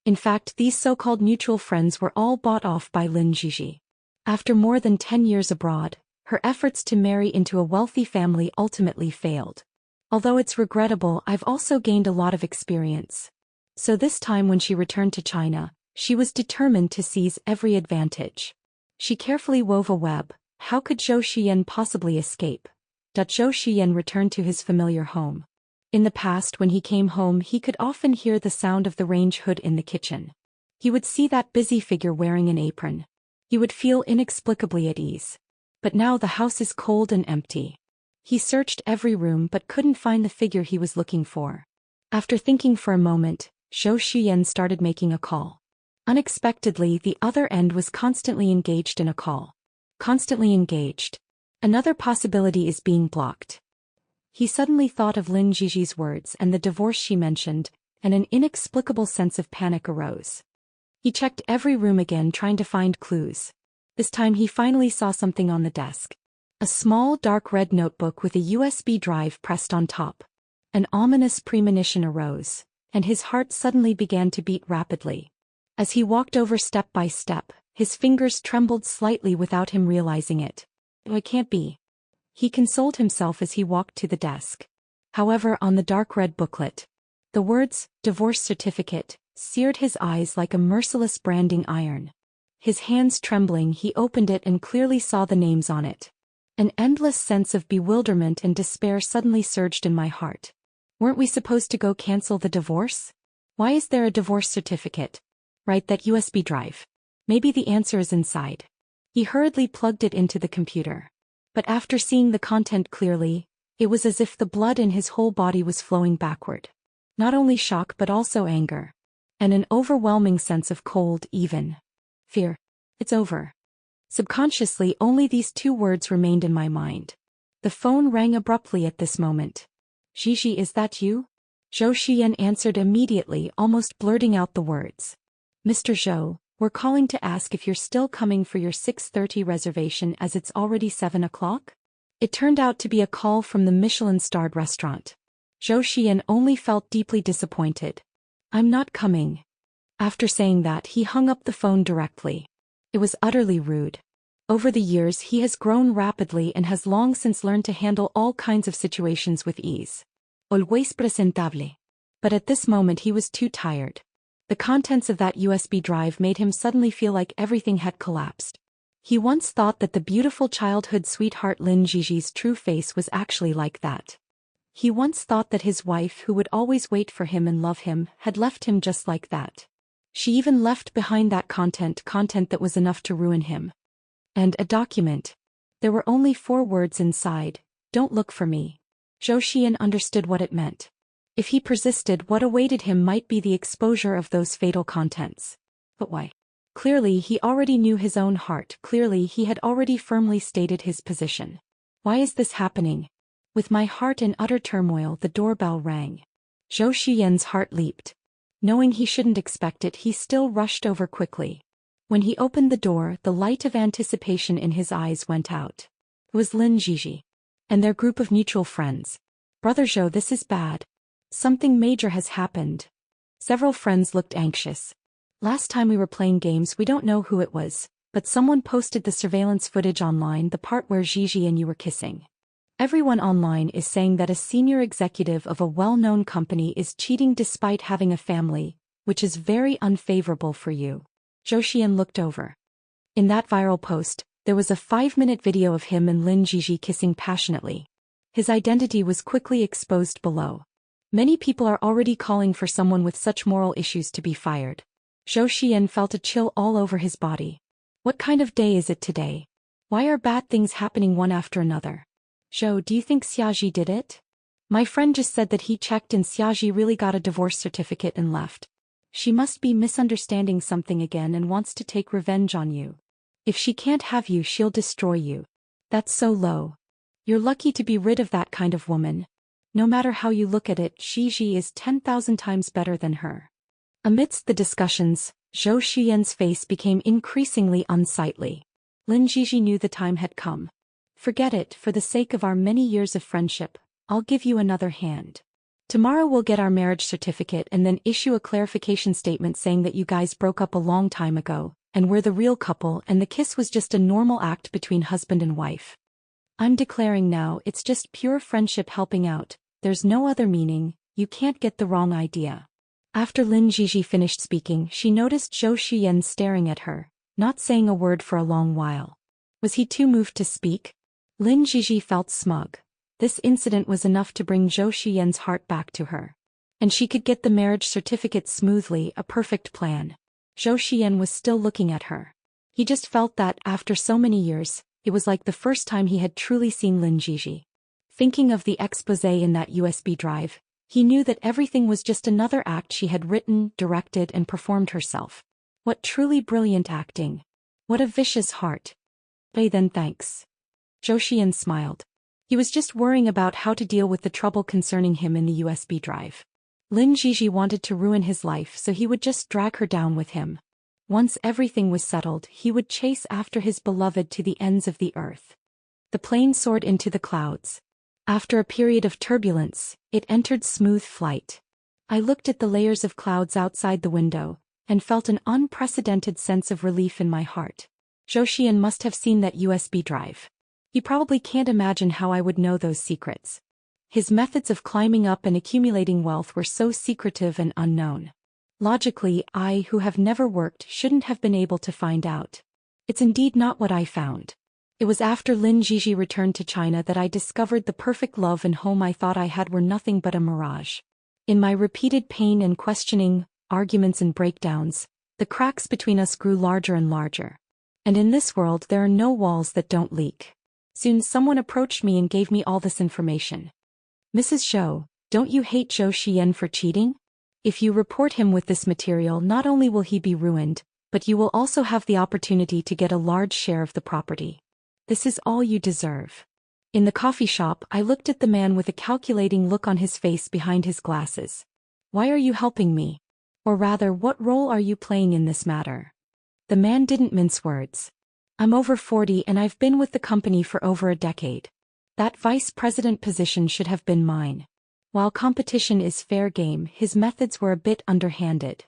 In fact, these so-called mutual friends were all bought off by Lin Gigi. After more than 10 years abroad, her efforts to marry into a wealthy family ultimately failed. Although it's regrettable, I've also gained a lot of experience. So this time when she returned to China, she was determined to seize every advantage. She carefully wove a web. How could Zhou Xiyan possibly escape? Zhou Xiyan returned to his familiar home. In the past, when he came home, he could often hear the sound of the range hood in the kitchen. He would see that busy figure wearing an apron. He would feel inexplicably at ease. But now the house is cold and empty. He searched every room but couldn't find the figure he was looking for. After thinking for a moment, Zhou Xiyan started making a call. Unexpectedly, the other end was constantly engaged in a call. Constantly engaged. Another possibility is being blocked. He suddenly thought of Lin Jiji's words and the divorce she mentioned, and an inexplicable sense of panic arose. He checked every room again, trying to find clues. This time he finally saw something on the desk. A small dark red notebook with a USB drive pressed on top. An ominous premonition arose, and his heart suddenly began to beat rapidly. As he walked over step by step, his fingers trembled slightly without him realizing it. "Oh, it can't be." He consoled himself as he walked to the desk. However, on the dark red booklet, the words, "divorce certificate," seared his eyes like a merciless branding iron. His hands trembling, he opened it and clearly saw the names on it. An endless sense of bewilderment and despair suddenly surged in my heart. Weren't we supposed to go cancel the divorce? Why is there a divorce certificate? Right, that USB drive. Maybe the answer is inside. He hurriedly plugged it into the computer. But after seeing the content clearly, it was as if the blood in his whole body was flowing backward. Not only shock but also anger. And an overwhelming sense of cold, even fear. It's over. Subconsciously, only these two words remained in my mind. The phone rang abruptly at this moment. "Gigi, is that you?" Zhou Xiyan answered immediately, almost blurting out the words. "Mr. Zhou, we're calling to ask if you're still coming for your 6:30 reservation as it's already 7 o'clock? It turned out to be a call from the Michelin-starred restaurant. Zhou Xiyan only felt deeply disappointed. "I'm not coming." After saying that, he hung up the phone directly. It was utterly rude. Over the years he has grown rapidly and has long since learned to handle all kinds of situations with ease. Always presentable. But at this moment he was too tired. The contents of that USB drive made him suddenly feel like everything had collapsed. He once thought that the beautiful childhood sweetheart Lin Jiji's true face was actually like that. He once thought that his wife, who would always wait for him and love him, had left him just like that. She even left behind that content that was enough to ruin him. And a document. There were only 4 words inside: "Don't look for me." Zhou Xiyan understood what it meant. If he persisted, what awaited him might be the exposure of those fatal contents. But why? Clearly he already knew his own heart, clearly he had already firmly stated his position. Why is this happening? With my heart in utter turmoil, the doorbell rang. Zhou Xiyan's heart leaped. Knowing he shouldn't expect it, he still rushed over quickly. When he opened the door, the light of anticipation in his eyes went out. It was Lin Jiji. And their group of mutual friends. "Brother Zhou, this is bad. Something major has happened." Several friends looked anxious. "Last time we were playing games, we don't know who it was, but someone posted the surveillance footage online, the part where Gigi and you were kissing. Everyone online is saying that a senior executive of a well-known company is cheating despite having a family, which is very unfavorable for you." Zhou Xiyan looked over. In that viral post, there was a 5-minute video of him and Lin Jiji kissing passionately. His identity was quickly exposed below. Many people are already calling for someone with such moral issues to be fired. Zhou Xian felt a chill all over his body. What kind of day is it today? Why are bad things happening one after another? Zhou, do you think Xiaji did it? My friend just said that he checked and Xiaji really got a divorce certificate and left. She must be misunderstanding something again and wants to take revenge on you. If she can't have you, she'll destroy you. That's so low. You're lucky to be rid of that kind of woman. No matter how you look at it, Xiji is 10,000 times better than her. Amidst the discussions, Zhou Xian's face became increasingly unsightly. Lin Xiji knew the time had come. Forget it, for the sake of our many years of friendship, I'll give you another hand. Tomorrow we'll get our marriage certificate and then issue a clarification statement saying that you guys broke up a long time ago, and we're the real couple and the kiss was just a normal act between husband and wife. I'm declaring now, it's just pure friendship helping out. There's no other meaning, you can't get the wrong idea. After Lin Xiji finished speaking, she noticed Zhou Xian staring at her, not saying a word for a long while. Was he too moved to speak? Lin Xiji felt smug. This incident was enough to bring Zhou Xian's heart back to her. And she could get the marriage certificate smoothly, a perfect plan. Zhou Xian was still looking at her. He just felt that, after so many years, it was like the first time he had truly seen Lin Xiji. Thinking of the exposé in that USB drive, he knew that everything was just another act she had written, directed and performed herself. What truly brilliant acting. What a vicious heart. Then thanks. Zhou Xian smiled. He was just worrying about how to deal with the trouble concerning him in the USB drive. Lin Xiji wanted to ruin his life, so he would just drag her down with him. Once everything was settled, he would chase after his beloved to the ends of the earth. The plane soared into the clouds. After a period of turbulence, it entered smooth flight. I looked at the layers of clouds outside the window, and felt an unprecedented sense of relief in my heart. Zhou Xian must have seen that USB drive. He probably can't imagine how I would know those secrets. His methods of climbing up and accumulating wealth were so secretive and unknown. Logically, I, who have never worked, shouldn't have been able to find out. It's indeed not what I found. It was after Lin Xiji returned to China that I discovered the perfect love and home I thought I had were nothing but a mirage. In my repeated pain and questioning, arguments and breakdowns, the cracks between us grew larger and larger. And in this world there are no walls that don't leak. Soon someone approached me and gave me all this information. Mrs. Zhou, don't you hate Zhou Xian for cheating? If you report him with this material, not only will he be ruined, but you will also have the opportunity to get a large share of the property. This is all you deserve. In the coffee shop, I looked at the man with a calculating look on his face behind his glasses. Why are you helping me? Or rather, what role are you playing in this matter? The man didn't mince words. I'm over 40 and I've been with the company for over a decade. That vice president position should have been mine. While competition is fair game, his methods were a bit underhanded.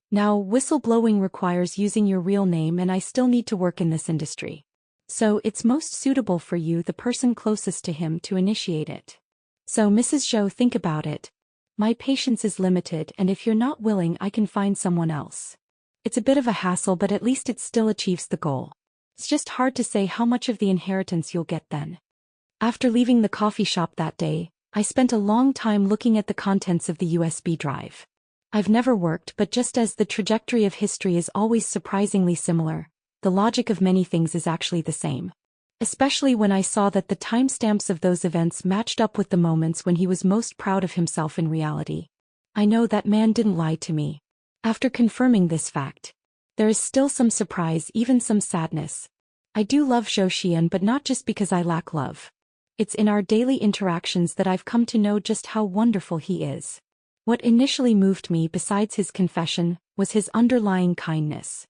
Now, whistleblowing requires using your real name and I still need to work in this industry. So it's most suitable for you, the person closest to him, to initiate it. So Mrs. Zhou, think about it. My patience is limited and if you're not willing I can find someone else. It's a bit of a hassle but at least it still achieves the goal. It's just hard to say how much of the inheritance you'll get then. After leaving the coffee shop that day, I spent a long time looking at the contents of the USB drive. I've never worked, but just as the trajectory of history is always surprisingly similar, the logic of many things is actually the same. Especially when I saw that the timestamps of those events matched up with the moments when he was most proud of himself in reality. I know that man didn't lie to me. After confirming this fact, there is still some surprise, even some sadness. I do love Zhou Xian, but not just because I lack love. It's in our daily interactions that I've come to know just how wonderful he is. What initially moved me, besides his confession, was his underlying kindness.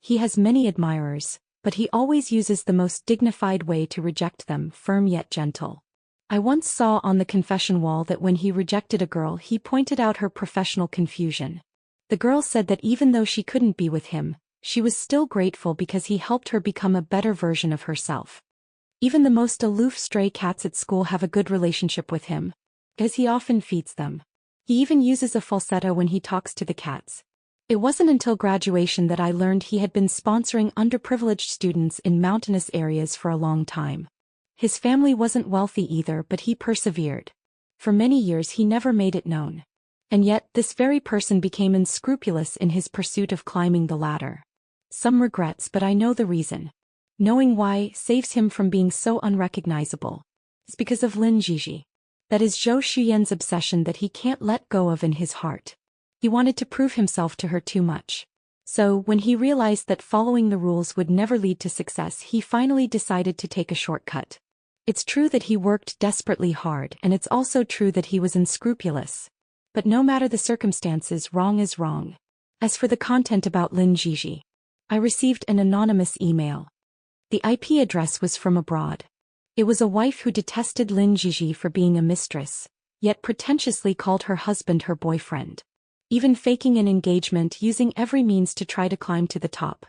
He has many admirers, but he always uses the most dignified way to reject them, firm yet gentle. I once saw on the confession wall that when he rejected a girl, he pointed out her professional confusion. The girl said that even though she couldn't be with him, she was still grateful because he helped her become a better version of herself. Even the most aloof stray cats at school have a good relationship with him, as he often feeds them. He even uses a falsetto when he talks to the cats. It wasn't until graduation that I learned he had been sponsoring underprivileged students in mountainous areas for a long time. His family wasn't wealthy either, but he persevered. For many years he never made it known. And yet, this very person became unscrupulous in his pursuit of climbing the ladder. Some regrets, but I know the reason. Knowing why saves him from being so unrecognizable. It's because of Lin Jiji. That is Zhou Xuyan's obsession that he can't let go of in his heart. He wanted to prove himself to her too much. So, when he realized that following the rules would never lead to success, he finally decided to take a shortcut. It's true that he worked desperately hard, and it's also true that he was unscrupulous. But no matter the circumstances, wrong is wrong. As for the content about Lin Jiji, I received an anonymous email. The IP address was from abroad. It was a wife who detested Lin Jiji for being a mistress, yet pretentiously called her husband her boyfriend. Even faking an engagement, using every means to try to climb to the top.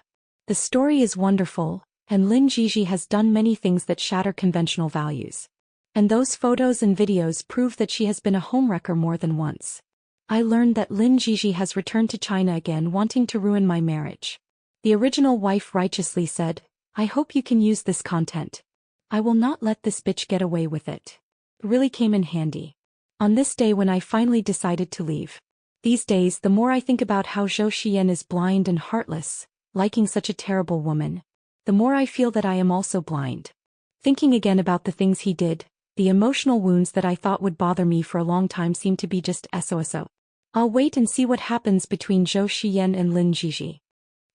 The story is wonderful, and Lin Jiji has done many things that shatter conventional values. And those photos and videos prove that she has been a homewrecker more than once. I learned that Lin Jiji has returned to China again, wanting to ruin my marriage. The original wife righteously said, "I hope you can use this content. I will not let this bitch get away with it." It really came in handy. On this day when I finally decided to leave. These days, the more I think about how Zhou Xiyan is blind and heartless, liking such a terrible woman, the more I feel that I am also blind. Thinking again about the things he did, the emotional wounds that I thought would bother me for a long time seem to be just SOSO. I'll wait and see what happens between Zhou Xiyan and Lin Jiji.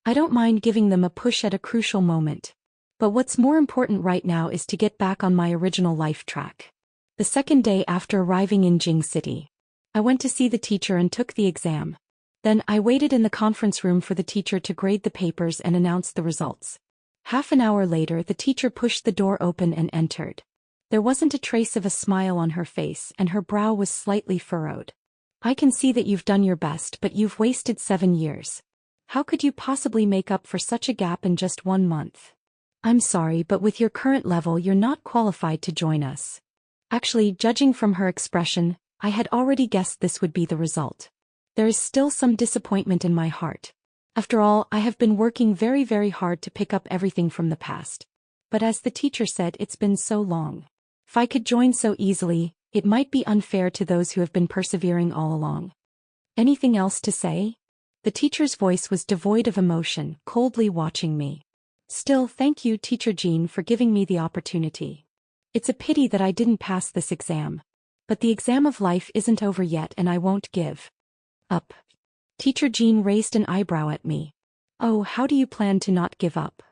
I don't mind giving them a push at a crucial moment. But what's more important right now is to get back on my original life track. The second day after arriving in Jing City, I went to see the teacher and took the exam. Then I waited in the conference room for the teacher to grade the papers and announce the results. Half an hour later, the teacher pushed the door open and entered. There wasn't a trace of a smile on her face, and her brow was slightly furrowed. "I can see that you've done your best, but you've wasted 7 years. How could you possibly make up for such a gap in just 1 month? I'm sorry, but with your current level, you're not qualified to join us." Actually, judging from her expression, I had already guessed this would be the result. There is still some disappointment in my heart. After all, I have been working very, very hard to pick up everything from the past. But as the teacher said, it's been so long. If I could join so easily, it might be unfair to those who have been persevering all along. Anything else to say? The teacher's voice was devoid of emotion, coldly watching me. Still, thank you, Teacher Jean, for giving me the opportunity. It's a pity that I didn't pass this exam. But the exam of life isn't over yet, and I won't give up. Teacher Jean raised an eyebrow at me. "Oh, how do you plan to not give up?"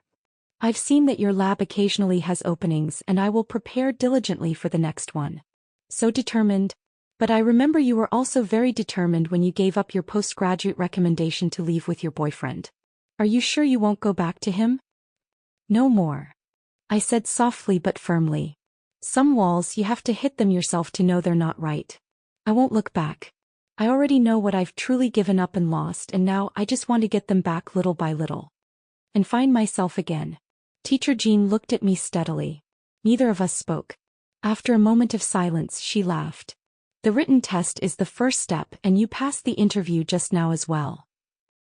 "I've seen that your lab occasionally has openings, and I will prepare diligently for the next one." "So determined. But I remember you were also very determined when you gave up your postgraduate recommendation to leave with your boyfriend. Are you sure you won't go back to him?" "No more," I said softly but firmly. "Some walls, you have to hit them yourself to know they're not right. I won't look back. I already know what I've truly given up and lost, and now I just want to get them back little by little. And find myself again." Teacher Jean looked at me steadily. Neither of us spoke. After a moment of silence, she laughed. "The written test is the first step, and you passed the interview just now as well.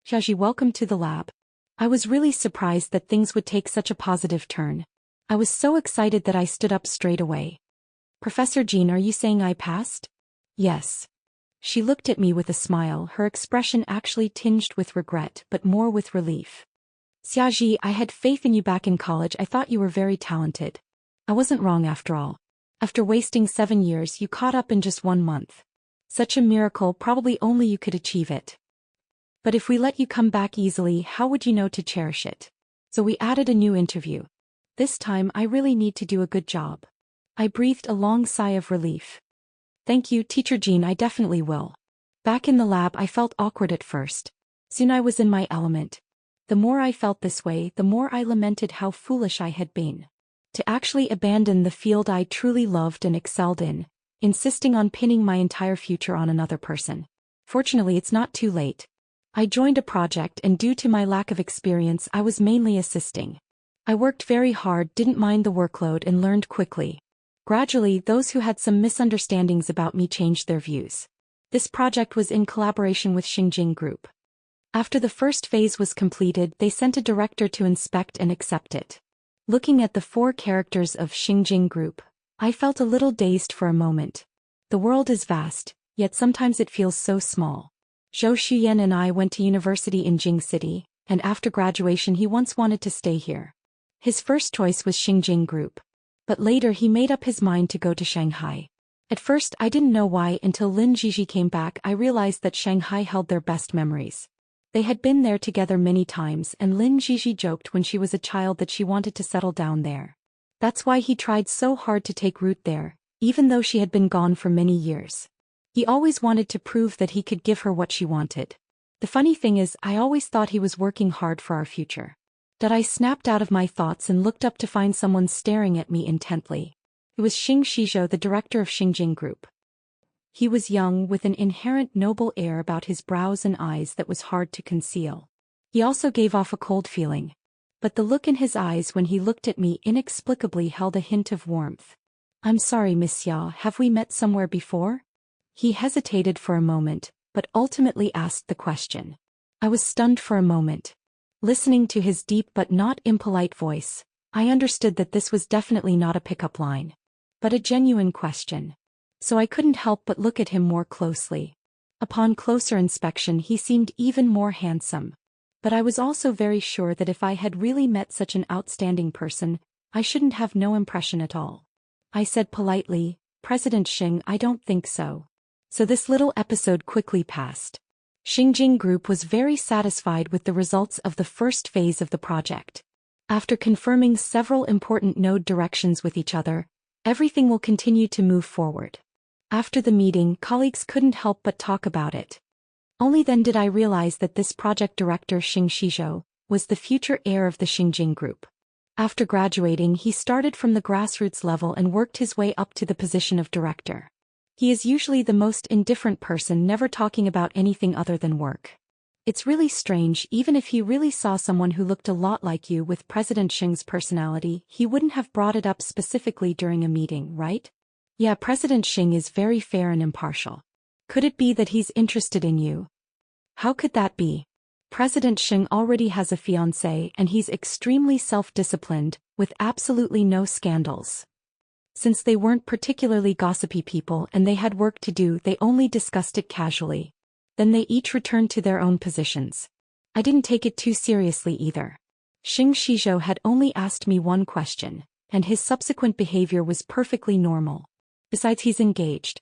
Xiaoji, welcome to the lab." I was really surprised that things would take such a positive turn. I was so excited that I stood up straight away. "Professor Jean, are you saying I passed?" "Yes." She looked at me with a smile, her expression actually tinged with regret, but more with relief. "Xiaoji, I had faith in you back in college. I thought you were very talented. I wasn't wrong after all. After wasting 7 years, you caught up in just 1 month. Such a miracle, probably only you could achieve it. But if we let you come back easily, how would you know to cherish it?" So we added a new interview. This time I really need to do a good job. I breathed a long sigh of relief. "Thank you, Teacher Jean, I definitely will." Back in the lab, I felt awkward at first. Soon I was in my element. The more I felt this way, the more I lamented how foolish I had been. To actually abandon the field I truly loved and excelled in, insisting on pinning my entire future on another person. Fortunately, it's not too late. I joined a project, and due to my lack of experience, I was mainly assisting. I worked very hard, didn't mind the workload, and learned quickly. Gradually, those who had some misunderstandings about me changed their views. This project was in collaboration with Xingjing Group. After the first phase was completed, they sent a director to inspect and accept it. Looking at the 4 characters of Xingjing Group, I felt a little dazed for a moment. The world is vast, yet sometimes it feels so small. Zhou Xuyan and I went to university in Jing City, and after graduation he once wanted to stay here. His first choice was Xinjiang Group. But later he made up his mind to go to Shanghai. At first I didn't know why until Lin Jiji came back. I realized that Shanghai held their best memories. They had been there together many times, and Lin Jiji joked when she was a child that she wanted to settle down there. That's why he tried so hard to take root there, even though she had been gone for many years. He always wanted to prove that he could give her what she wanted. The funny thing is, I always thought he was working hard for our future. That I snapped out of my thoughts and looked up to find someone staring at me intently. It was Xing Shizhou, the director of Xinjiang Group. He was young, with an inherent noble air about his brows and eyes that was hard to conceal. He also gave off a cold feeling. But the look in his eyes when he looked at me inexplicably held a hint of warmth. "I'm sorry, Monsieur, have we met somewhere before?" He hesitated for a moment, but ultimately asked the question. I was stunned for a moment. Listening to his deep but not impolite voice, I understood that this was definitely not a pickup line, but a genuine question. So I couldn't help but look at him more closely. Upon closer inspection he seemed even more handsome. But I was also very sure that if I had really met such an outstanding person, I shouldn't have no impression at all. I said politely, "President Xing, I don't think so." So this little episode quickly passed. Xinjiang Group was very satisfied with the results of the first phase of the project. After confirming several important node directions with each other, everything will continue to move forward. After the meeting, colleagues couldn't help but talk about it. Only then did I realize that this project director, Xing Shizhou, was the future heir of the Xinjiang Group. After graduating, he started from the grassroots level and worked his way up to the position of director. He is usually the most indifferent person, never talking about anything other than work. It's really strange. Even if he really saw someone who looked a lot like you with President Xing's personality, he wouldn't have brought it up specifically during a meeting, right? Yeah, President Xing is very fair and impartial. Could it be that he's interested in you? How could that be? President Xing already has a fiancé and he's extremely self-disciplined, with absolutely no scandals. Since they weren't particularly gossipy people and they had work to do, they only discussed it casually. Then they each returned to their own positions. I didn't take it too seriously either. Xing Shizhou had only asked me one question, and his subsequent behavior was perfectly normal. Besides, he's engaged.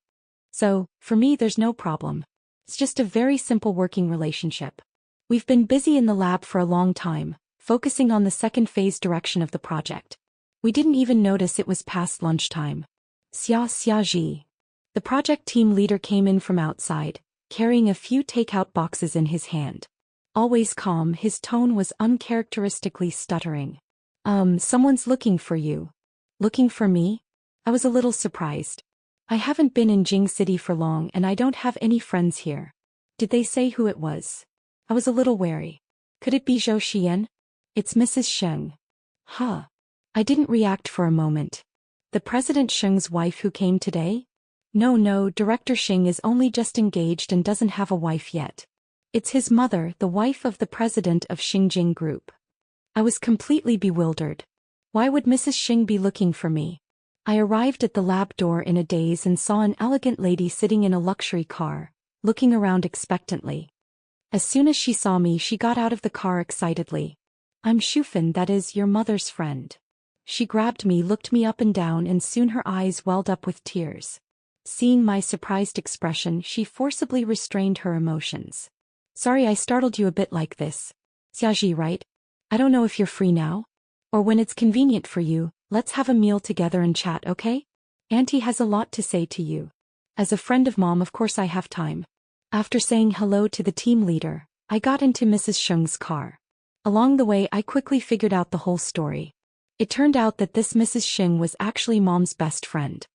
So, for me there's no problem. It's just a very simple working relationship. We've been busy in the lab for a long time, focusing on the second phase direction of the project. We didn't even notice it was past lunchtime. Xia Ji. The project team leader came in from outside, carrying a few takeout boxes in his hand. Always calm, his tone was uncharacteristically stuttering. Someone's looking for you." "Looking for me?" I was a little surprised. I haven't been in Jing City for long and I don't have any friends here. Did they say who it was? I was a little wary. Could it be Zhou Xian? "It's Mrs. Sheng." Huh. I didn't react for a moment. The President Sheng's wife who came today? No, Director Xing is only just engaged and doesn't have a wife yet. It's his mother, the wife of the president of Xinjiang Group. I was completely bewildered. Why would Mrs. Xing be looking for me? I arrived at the lab door in a daze and saw an elegant lady sitting in a luxury car, looking around expectantly. As soon as she saw me, she got out of the car excitedly. "I'm Shufan, that is, your mother's friend." She grabbed me, looked me up and down, and soon her eyes welled up with tears. Seeing my surprised expression, she forcibly restrained her emotions. "Sorry I startled you a bit like this. Xiaji, right? I don't know if you're free now? Or when it's convenient for you, let's have a meal together and chat, okay? Auntie has a lot to say to you." As a friend of Mom, of course I have time. After saying hello to the team leader, I got into Mrs. Sheng's car. Along the way I quickly figured out the whole story. It turned out that this Mrs. Xing was actually Mom's best friend.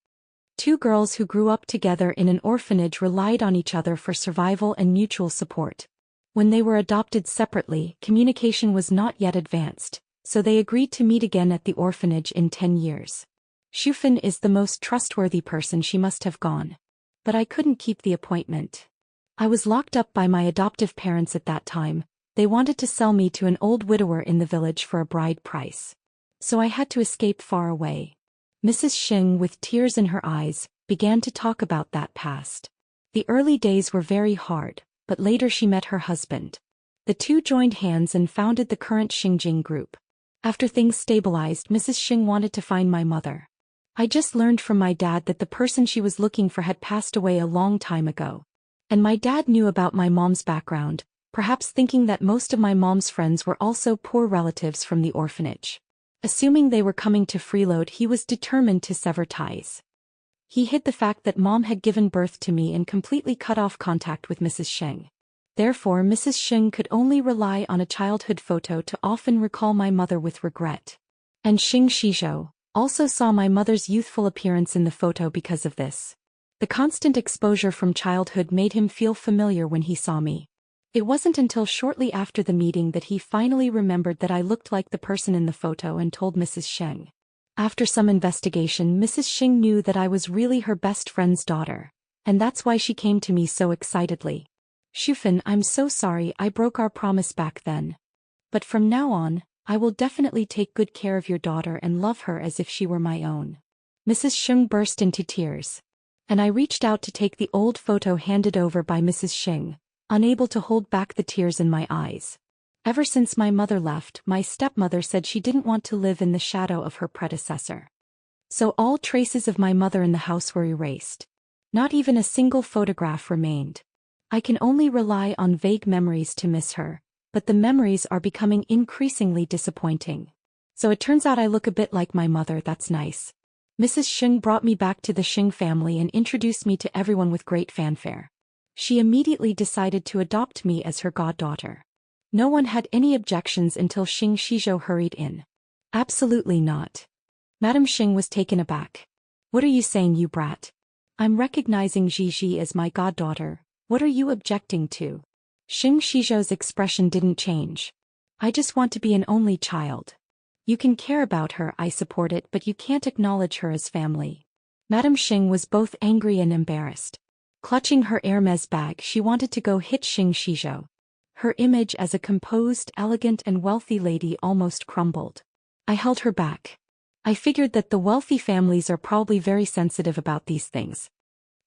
Two girls who grew up together in an orphanage relied on each other for survival and mutual support. When they were adopted separately, communication was not yet advanced, so they agreed to meet again at the orphanage in 10 years. Shufan is the most trustworthy person, she must have gone. But I couldn't keep the appointment. I was locked up by my adoptive parents at that time. They wanted to sell me to an old widower in the village for a bride price. So I had to escape far away. Mrs. Xing, with tears in her eyes, began to talk about that past. The early days were very hard, but later she met her husband. The two joined hands and founded the current Xingjing group. After things stabilized, Mrs. Xing wanted to find my mother. I just learned from my dad that the person she was looking for had passed away a long time ago. And my dad knew about my mom's background, perhaps thinking that most of my mom's friends were also poor relatives from the orphanage. Assuming they were coming to freeload, he was determined to sever ties. He hid the fact that Mom had given birth to me and completely cut off contact with Mrs. Xing. Therefore, Mrs. Xing could only rely on a childhood photo to often recall my mother with regret. And Xing Shizhou also saw my mother's youthful appearance in the photo because of this. The constant exposure from childhood made him feel familiar when he saw me. It wasn't until shortly after the meeting that he finally remembered that I looked like the person in the photo and told Mrs. Xing. After some investigation, Mrs. Xing knew that I was really her best friend's daughter, and that's why she came to me so excitedly. Shufan, I'm so sorry I broke our promise back then. But from now on, I will definitely take good care of your daughter and love her as if she were my own. Mrs. Xing burst into tears. And I reached out to take the old photo handed over by Mrs. Xing, unable to hold back the tears in my eyes. Ever since my mother left, my stepmother said she didn't want to live in the shadow of her predecessor. So all traces of my mother in the house were erased. Not even a single photograph remained. I can only rely on vague memories to miss her, but the memories are becoming increasingly disappointing. So it turns out I look a bit like my mother. That's nice. Mrs. Xing brought me back to the Xing family and introduced me to everyone with great fanfare. She immediately decided to adopt me as her goddaughter. No one had any objections until Xing Shizhou hurried in. Absolutely not. Madame Xing was taken aback. What are you saying, you brat? I'm recognizing Gigi as my goddaughter. What are you objecting to? Xing Shizhou's expression didn't change. I just want to be an only child. You can care about her, I support it, but you can't acknowledge her as family. Madame Xing was both angry and embarrassed. Clutching her Hermes bag, she wanted to go hit Xing Shizhou. Her image as a composed, elegant and wealthy lady almost crumbled. I held her back. I figured that the wealthy families are probably very sensitive about these things.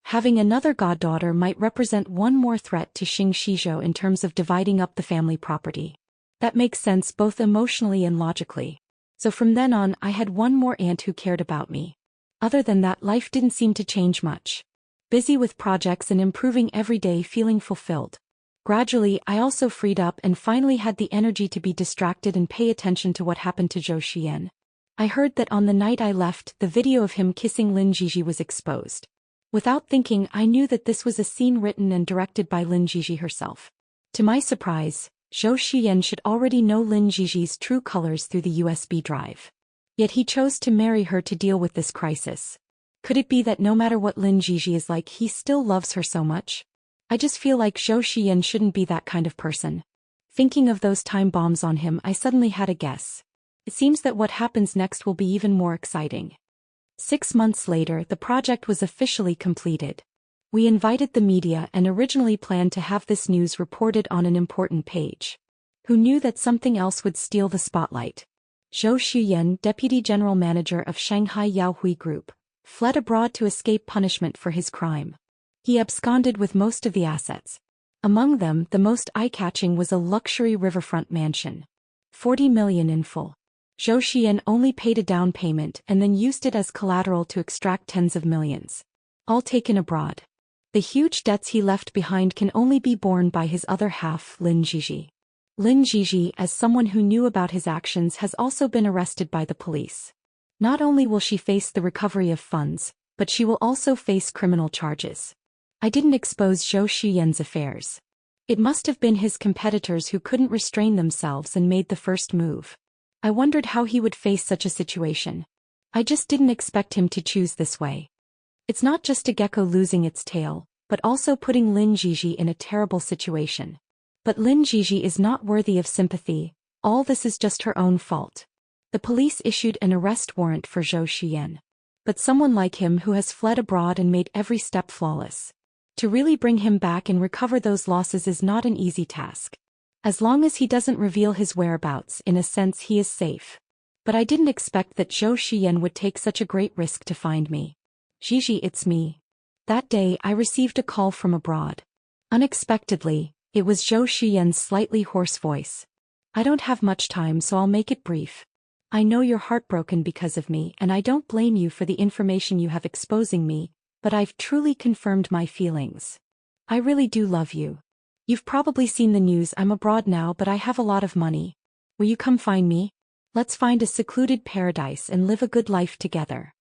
Having another goddaughter might represent one more threat to Xing Shizhou in terms of dividing up the family property. That makes sense both emotionally and logically. So from then on, I had one more aunt who cared about me. Other than that, life didn't seem to change much. Busy with projects and improving every day, feeling fulfilled. Gradually, I also freed up and finally had the energy to be distracted and pay attention to what happened to Zhou Xian. I heard that on the night I left, the video of him kissing Lin Jiji was exposed. Without thinking, I knew that this was a scene written and directed by Lin Jiji herself. To my surprise, Zhou Xian should already know Lin Jiji's true colors through the USB drive. Yet he chose to marry her to deal with this crisis. Could it be that no matter what Lin Jiji is like, he still loves her so much? I just feel like Zhou Xian shouldn't be that kind of person. Thinking of those time bombs on him, I suddenly had a guess. It seems that what happens next will be even more exciting. 6 months later, the project was officially completed. We invited the media and originally planned to have this news reported on an important page. Who knew that something else would steal the spotlight? Zhou Xian, deputy general manager of Shanghai Yaohui Group, fled abroad to escape punishment for his crime. He absconded with most of the assets. Among them, the most eye-catching was a luxury riverfront mansion. 40 million in full. Zhou Xian only paid a down payment and then used it as collateral to extract tens of millions. All taken abroad. The huge debts he left behind can only be borne by his other half, Lin Jiji. Lin Jiji, as someone who knew about his actions, has also been arrested by the police. Not only will she face the recovery of funds, but she will also face criminal charges. I didn't expose Zhou Xian's affairs. It must have been his competitors who couldn't restrain themselves and made the first move. I wondered how he would face such a situation. I just didn't expect him to choose this way. It's not just a gecko losing its tail, but also putting Lin Jiji in a terrible situation. But Lin Jiji is not worthy of sympathy. All this is just her own fault. The police issued an arrest warrant for Zhou Xian. But someone like him who has fled abroad and made every step flawless. To really bring him back and recover those losses is not an easy task. As long as he doesn't reveal his whereabouts, in a sense he is safe. But I didn't expect that Zhou Xian would take such a great risk to find me. Gigi, it's me. That day I received a call from abroad. Unexpectedly, it was Zhou Shiyan's slightly hoarse voice. I don't have much time, so I'll make it brief. I know you're heartbroken because of me, and I don't blame you for the information you have exposing me, but I've truly confirmed my feelings. I really do love you. You've probably seen the news. I'm abroad now, but I have a lot of money. Will you come find me? Let's find a secluded paradise and live a good life together.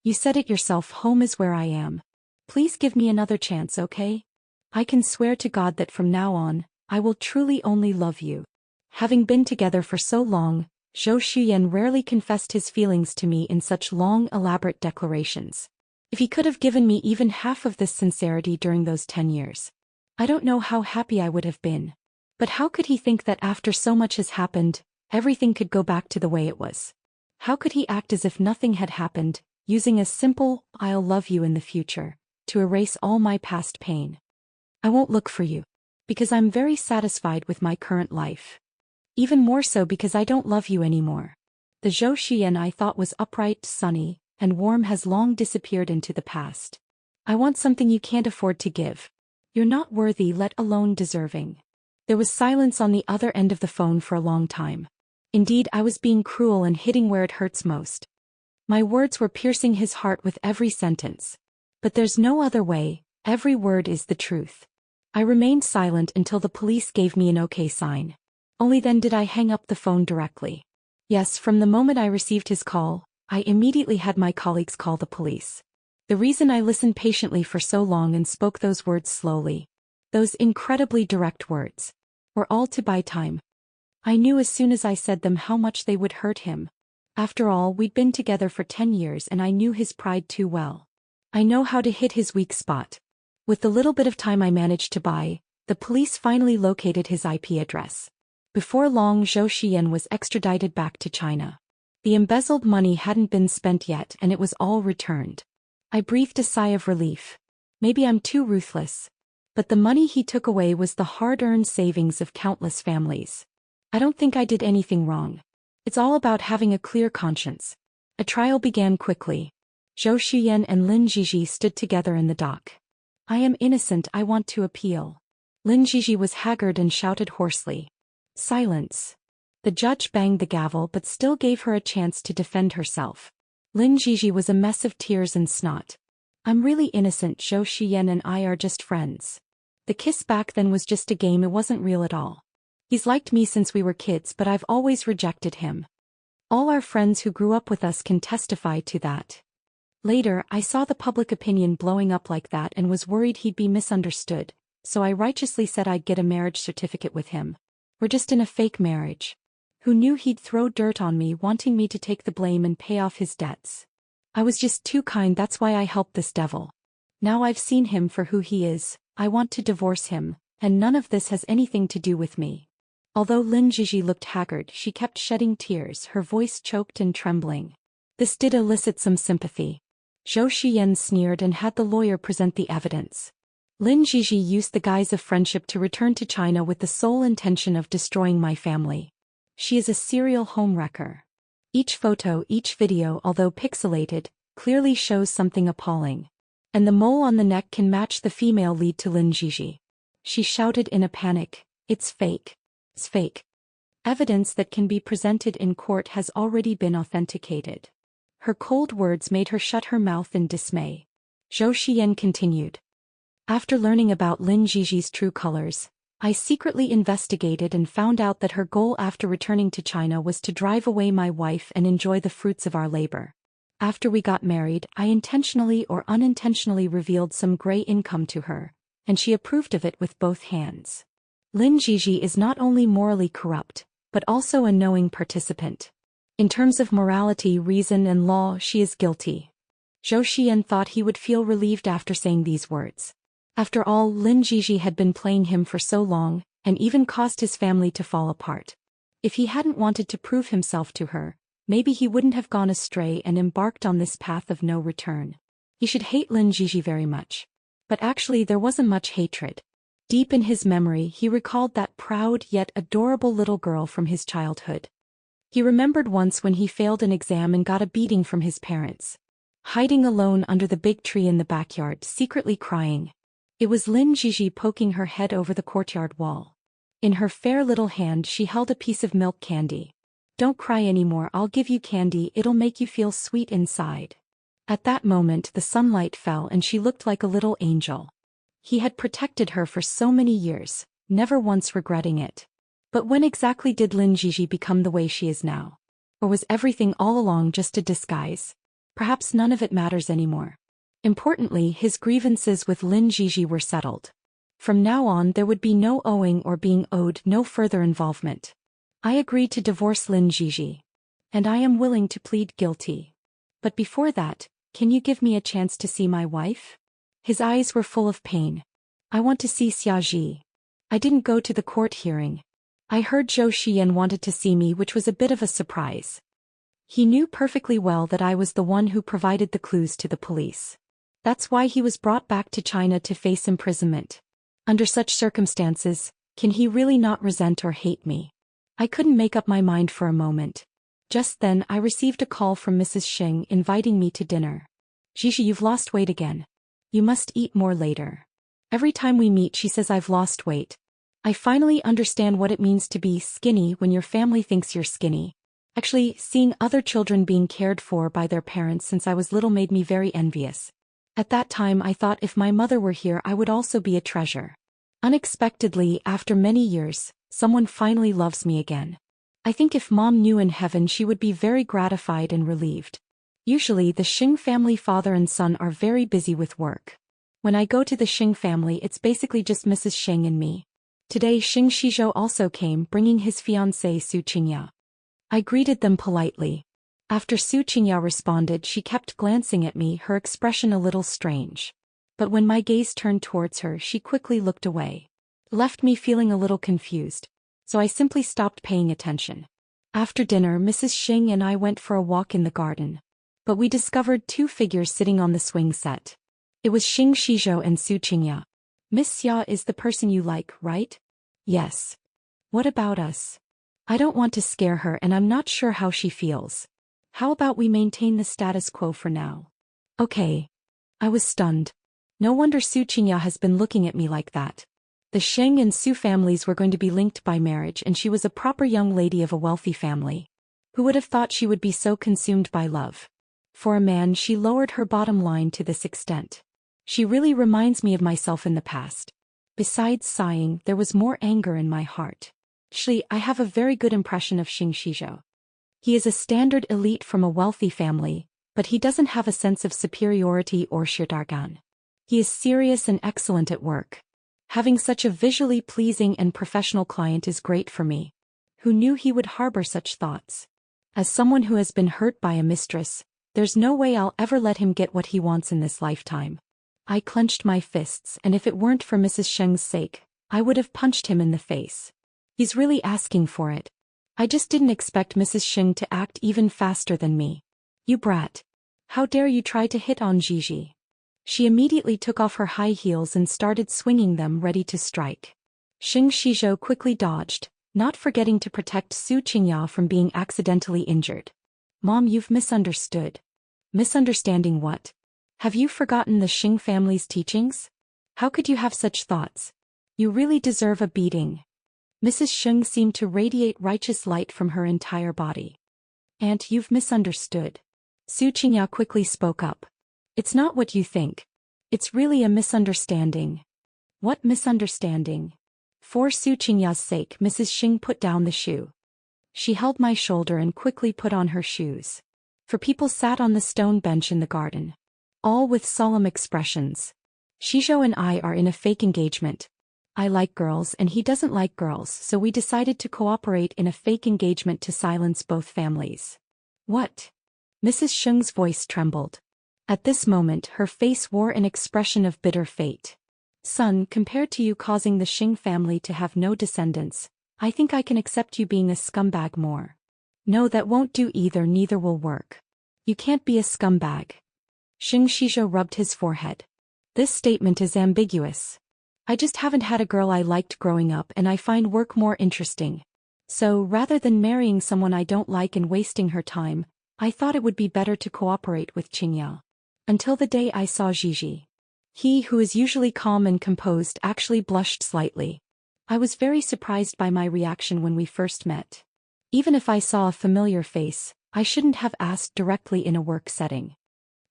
You said it yourself, home is where I am. Please give me another chance, okay? I can swear to God that from now on, I will truly only love you. Having been together for so long, Zhou Shiyan rarely confessed his feelings to me in such long, elaborate declarations. If he could have given me even half of this sincerity during those 10 years, I don't know how happy I would have been. But how could he think that after so much has happened, everything could go back to the way it was? How could he act as if nothing had happened, using a simple, "I'll love you in the future," to erase all my past pain? I won't look for you. Because I'm very satisfied with my current life. Even more so because I don't love you anymore. The Zhou Shiyan I thought was upright, sunny, and warm has long disappeared into the past. I want something you can't afford to give. You're not worthy, let alone deserving. There was silence on the other end of the phone for a long time. Indeed, I was being cruel and hitting where it hurts most. My words were piercing his heart with every sentence. But there's no other way, every word is the truth. I remained silent until the police gave me an okay sign. Only then did I hang up the phone directly. Yes, from the moment I received his call, I immediately had my colleagues call the police. The reason I listened patiently for so long and spoke those words slowly, those incredibly direct words, were all to buy time. I knew as soon as I said them how much they would hurt him. After all, we'd been together for 10 years and I knew his pride too well. I know how to hit his weak spot. With the little bit of time I managed to buy, the police finally located his IP address. Before long, Zhou Shiyan was extradited back to China. The embezzled money hadn't been spent yet and it was all returned. I breathed a sigh of relief. Maybe I'm too ruthless. But the money he took away was the hard-earned savings of countless families. I don't think I did anything wrong. It's all about having a clear conscience. A trial began quickly. Zhou Shiyan and Lin Jiji stood together in the dock. I am innocent, I want to appeal. Lin Jiji was haggard and shouted hoarsely. Silence. The judge banged the gavel but still gave her a chance to defend herself. Lin Jiji was a mess of tears and snot. I'm really innocent, Zhou Shiyan and I are just friends. The kiss back then was just a game, it wasn't real at all. He's liked me since we were kids, but I've always rejected him. All our friends who grew up with us can testify to that. Later, I saw the public opinion blowing up like that and was worried he'd be misunderstood, so I righteously said I'd get a marriage certificate with him. We're just in a fake marriage. Who knew he'd throw dirt on me, wanting me to take the blame and pay off his debts? I was just too kind, that's why I helped this devil. Now I've seen him for who he is, I want to divorce him, and none of this has anything to do with me. Although Lin Jiji looked haggard, she kept shedding tears, her voice choked and trembling. This did elicit some sympathy. Zhou Shiyan sneered and had the lawyer present the evidence. Lin Jiji used the guise of friendship to return to China with the sole intention of destroying my family. She is a serial homewrecker. Each photo, each video, although pixelated, clearly shows something appalling. And the mole on the neck can match the female lead to Lin Jiji. She shouted in a panic, "It's fake. It's fake." Evidence that can be presented in court has already been authenticated. Her cold words made her shut her mouth in dismay. Zhou Shiyan continued. After learning about Lin Jiji's true colors, I secretly investigated and found out that her goal after returning to China was to drive away my wife and enjoy the fruits of our labor. After we got married, I intentionally or unintentionally revealed some gray income to her, and she approved of it with both hands. Lin Jiji is not only morally corrupt, but also a knowing participant. In terms of morality, reason and law, she is guilty. Zhou Shiyan thought he would feel relieved after saying these words. After all, Lin Jiji had been playing him for so long, and even caused his family to fall apart. If he hadn't wanted to prove himself to her, maybe he wouldn't have gone astray and embarked on this path of no return. He should hate Lin Jiji very much. But actually there wasn't much hatred. Deep in his memory he recalled that proud yet adorable little girl from his childhood. He remembered once when he failed an exam and got a beating from his parents. hiding alone under the big tree in the backyard, secretly crying. It was Lin Jiji poking her head over the courtyard wall. In her fair little hand she held a piece of milk candy. "Don't cry anymore, I'll give you candy, it'll make you feel sweet inside." At that moment the sunlight fell and she looked like a little angel. He had protected her for so many years, never once regretting it. But when exactly did Lin Jiji become the way she is now? Or was everything all along just a disguise? Perhaps none of it matters anymore. Importantly, his grievances with Lin Jiji were settled. From now on there would be no owing or being owed, no further involvement. I agreed to divorce Lin Jiji. And I am willing to plead guilty. But before that, can you give me a chance to see my wife? His eyes were full of pain. I want to see Xiaji. I didn't go to the court hearing. I heard Zhou Xiyan wanted to see me, which was a bit of a surprise. He knew perfectly well that I was the one who provided the clues to the police. That's why he was brought back to China to face imprisonment. Under such circumstances, can he really not resent or hate me? I couldn't make up my mind for a moment. Just then I received a call from Mrs. Xing inviting me to dinner. "Jiji, you've lost weight again. You must eat more later." Every time we meet she says I've lost weight. I finally understand what it means to be skinny when your family thinks you're skinny. Actually, seeing other children being cared for by their parents since I was little made me very envious. At that time I thought if my mother were here I would also be a treasure. Unexpectedly, after many years, someone finally loves me again. I think if Mom knew in heaven she would be very gratified and relieved. Usually the Xing family father and son are very busy with work. When I go to the Xing family it's basically just Mrs. Xing and me. Today Xing Shizhou also came, bringing his fiancée Su Qingya. I greeted them politely. After Su Qingya responded she kept glancing at me, her expression a little strange. But when my gaze turned towards her she quickly looked away. Left me feeling a little confused. So I simply stopped paying attention. After dinner Mrs. Xing and I went for a walk in the garden. But we discovered two figures sitting on the swing set. It was Xing Shizhou and Su Qingya. "Miss Xia is the person you like, right?" "Yes." "What about us?" "I don't want to scare her and I'm not sure how she feels. How about we maintain the status quo for now?" "Okay." I was stunned. No wonder Su Qingya has been looking at me like that. The Xing and Su families were going to be linked by marriage and she was a proper young lady of a wealthy family. Who would have thought she would be so consumed by love? For a man she lowered her bottom line to this extent. She really reminds me of myself in the past. Besides sighing, there was more anger in my heart. I have a very good impression of Xing Shizhou. He is a standard elite from a wealthy family, but he doesn't have a sense of superiority or shirdargan. He is serious and excellent at work. Having such a visually pleasing and professional client is great for me. Who knew he would harbor such thoughts? As someone who has been hurt by a mistress, there's no way I'll ever let him get what he wants in this lifetime. I clenched my fists, and if it weren't for Mrs. Sheng's sake, I would have punched him in the face. He's really asking for it. I just didn't expect Mrs. Sheng to act even faster than me. "You brat. How dare you try to hit on Gigi?" She immediately took off her high heels and started swinging them, ready to strike. Xing Shizhou quickly dodged, not forgetting to protect Su Qingya from being accidentally injured. "Mom, you've misunderstood." "Misunderstanding what? Have you forgotten the Xing family's teachings? How could you have such thoughts? You really deserve a beating." Mrs. Sheng seemed to radiate righteous light from her entire body. "Aunt, you've misunderstood." Su Qingya quickly spoke up. "It's not what you think. It's really a misunderstanding." "What misunderstanding?" For Su Qingya's sake, Mrs. Xing put down the shoe. She held my shoulder and quickly put on her shoes. For people sat on the stone bench in the garden. All with solemn expressions. Shizhou and I are in a fake engagement. I like girls and he doesn't like girls, so we decided to cooperate in a fake engagement to silence both families. "What?" Mrs. Sheng's voice trembled. At this moment her face wore an expression of bitter fate. "Son, compared to you causing the Xing family to have no descendants, I think I can accept you being a scumbag more." "No, that won't do either, neither will work. You can't be a scumbag." Xing Shizhou rubbed his forehead. "This statement is ambiguous. I just haven't had a girl I liked growing up and I find work more interesting. So, rather than marrying someone I don't like and wasting her time, I thought it would be better to cooperate with Qingya." Until the day I saw Gigi. He, who is usually calm and composed, actually blushed slightly. I was very surprised by my reaction when we first met. Even if I saw a familiar face, I shouldn't have asked directly in a work setting.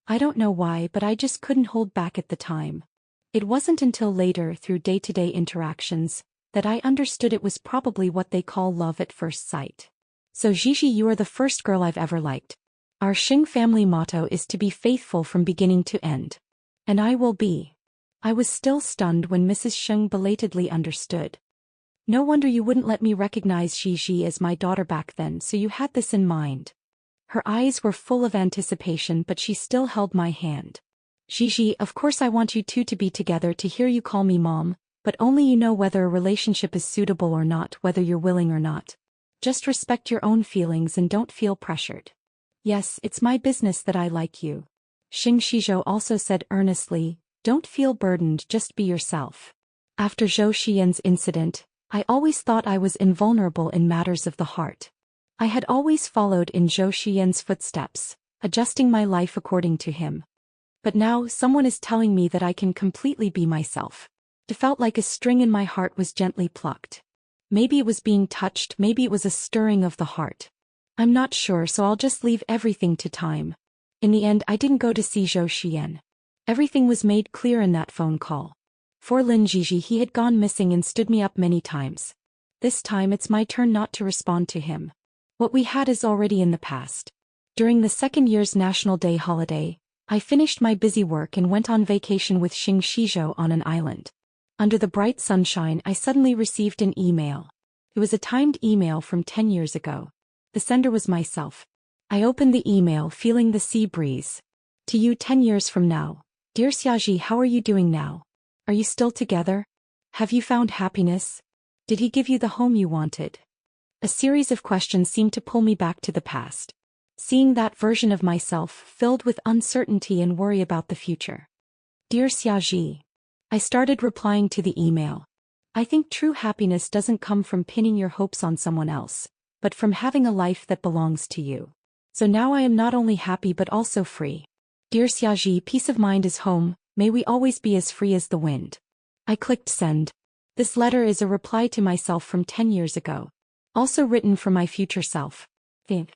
I don't know why, but I just couldn't hold back at the time. It wasn't until later, through day-to-day interactions, that I understood it was probably what they call love at first sight. So Gigi, you are the first girl I've ever liked. Our Xing family motto is to be faithful from beginning to end. And I will be. I was still stunned when Mrs. Xing belatedly understood. No wonder you wouldn't let me recognize Gigi as my daughter back then, so you had this in mind. Her eyes were full of anticipation, but she still held my hand. Gigi, of course I want you two to be together, to hear you call me mom, but only you know whether a relationship is suitable or not, whether you're willing or not. Just respect your own feelings and don't feel pressured. Yes, it's my business that I like you. Xing Shizhou also said earnestly, don't feel burdened, just be yourself. After Zhou Xian's incident, I always thought I was invulnerable in matters of the heart. I had always followed in Zhou Xian's footsteps, adjusting my life according to him. But now someone is telling me that I can completely be myself. It felt like a string in my heart was gently plucked. Maybe it was being touched, maybe it was a stirring of the heart. I'm not sure, so I'll just leave everything to time. In the end, I didn't go to see Zhou Xian. Everything was made clear in that phone call. For Lin Gigi, he had gone missing and stood me up many times. This time it's my turn not to respond to him. What we had is already in the past. During the second year's National Day holiday, I finished my busy work and went on vacation with Xing Shizhou on an island. Under the bright sunshine, I suddenly received an email. It was a timed email from 10 years ago. The sender was myself. I opened the email, feeling the sea breeze. To you 10 years from now. Dear Xiaoji, how are you doing now? Are you still together? Have you found happiness? Did he give you the home you wanted? A series of questions seemed to pull me back to the past. Seeing that version of myself filled with uncertainty and worry about the future. Dear Xiaoji. I started replying to the email. I think true happiness doesn't come from pinning your hopes on someone else, but from having a life that belongs to you. So now I am not only happy but also free. Dear Xiaoji, peace of mind is home, may we always be as free as the wind. I clicked send. This letter is a reply to myself from 10 years ago. Also written for my future self. Think.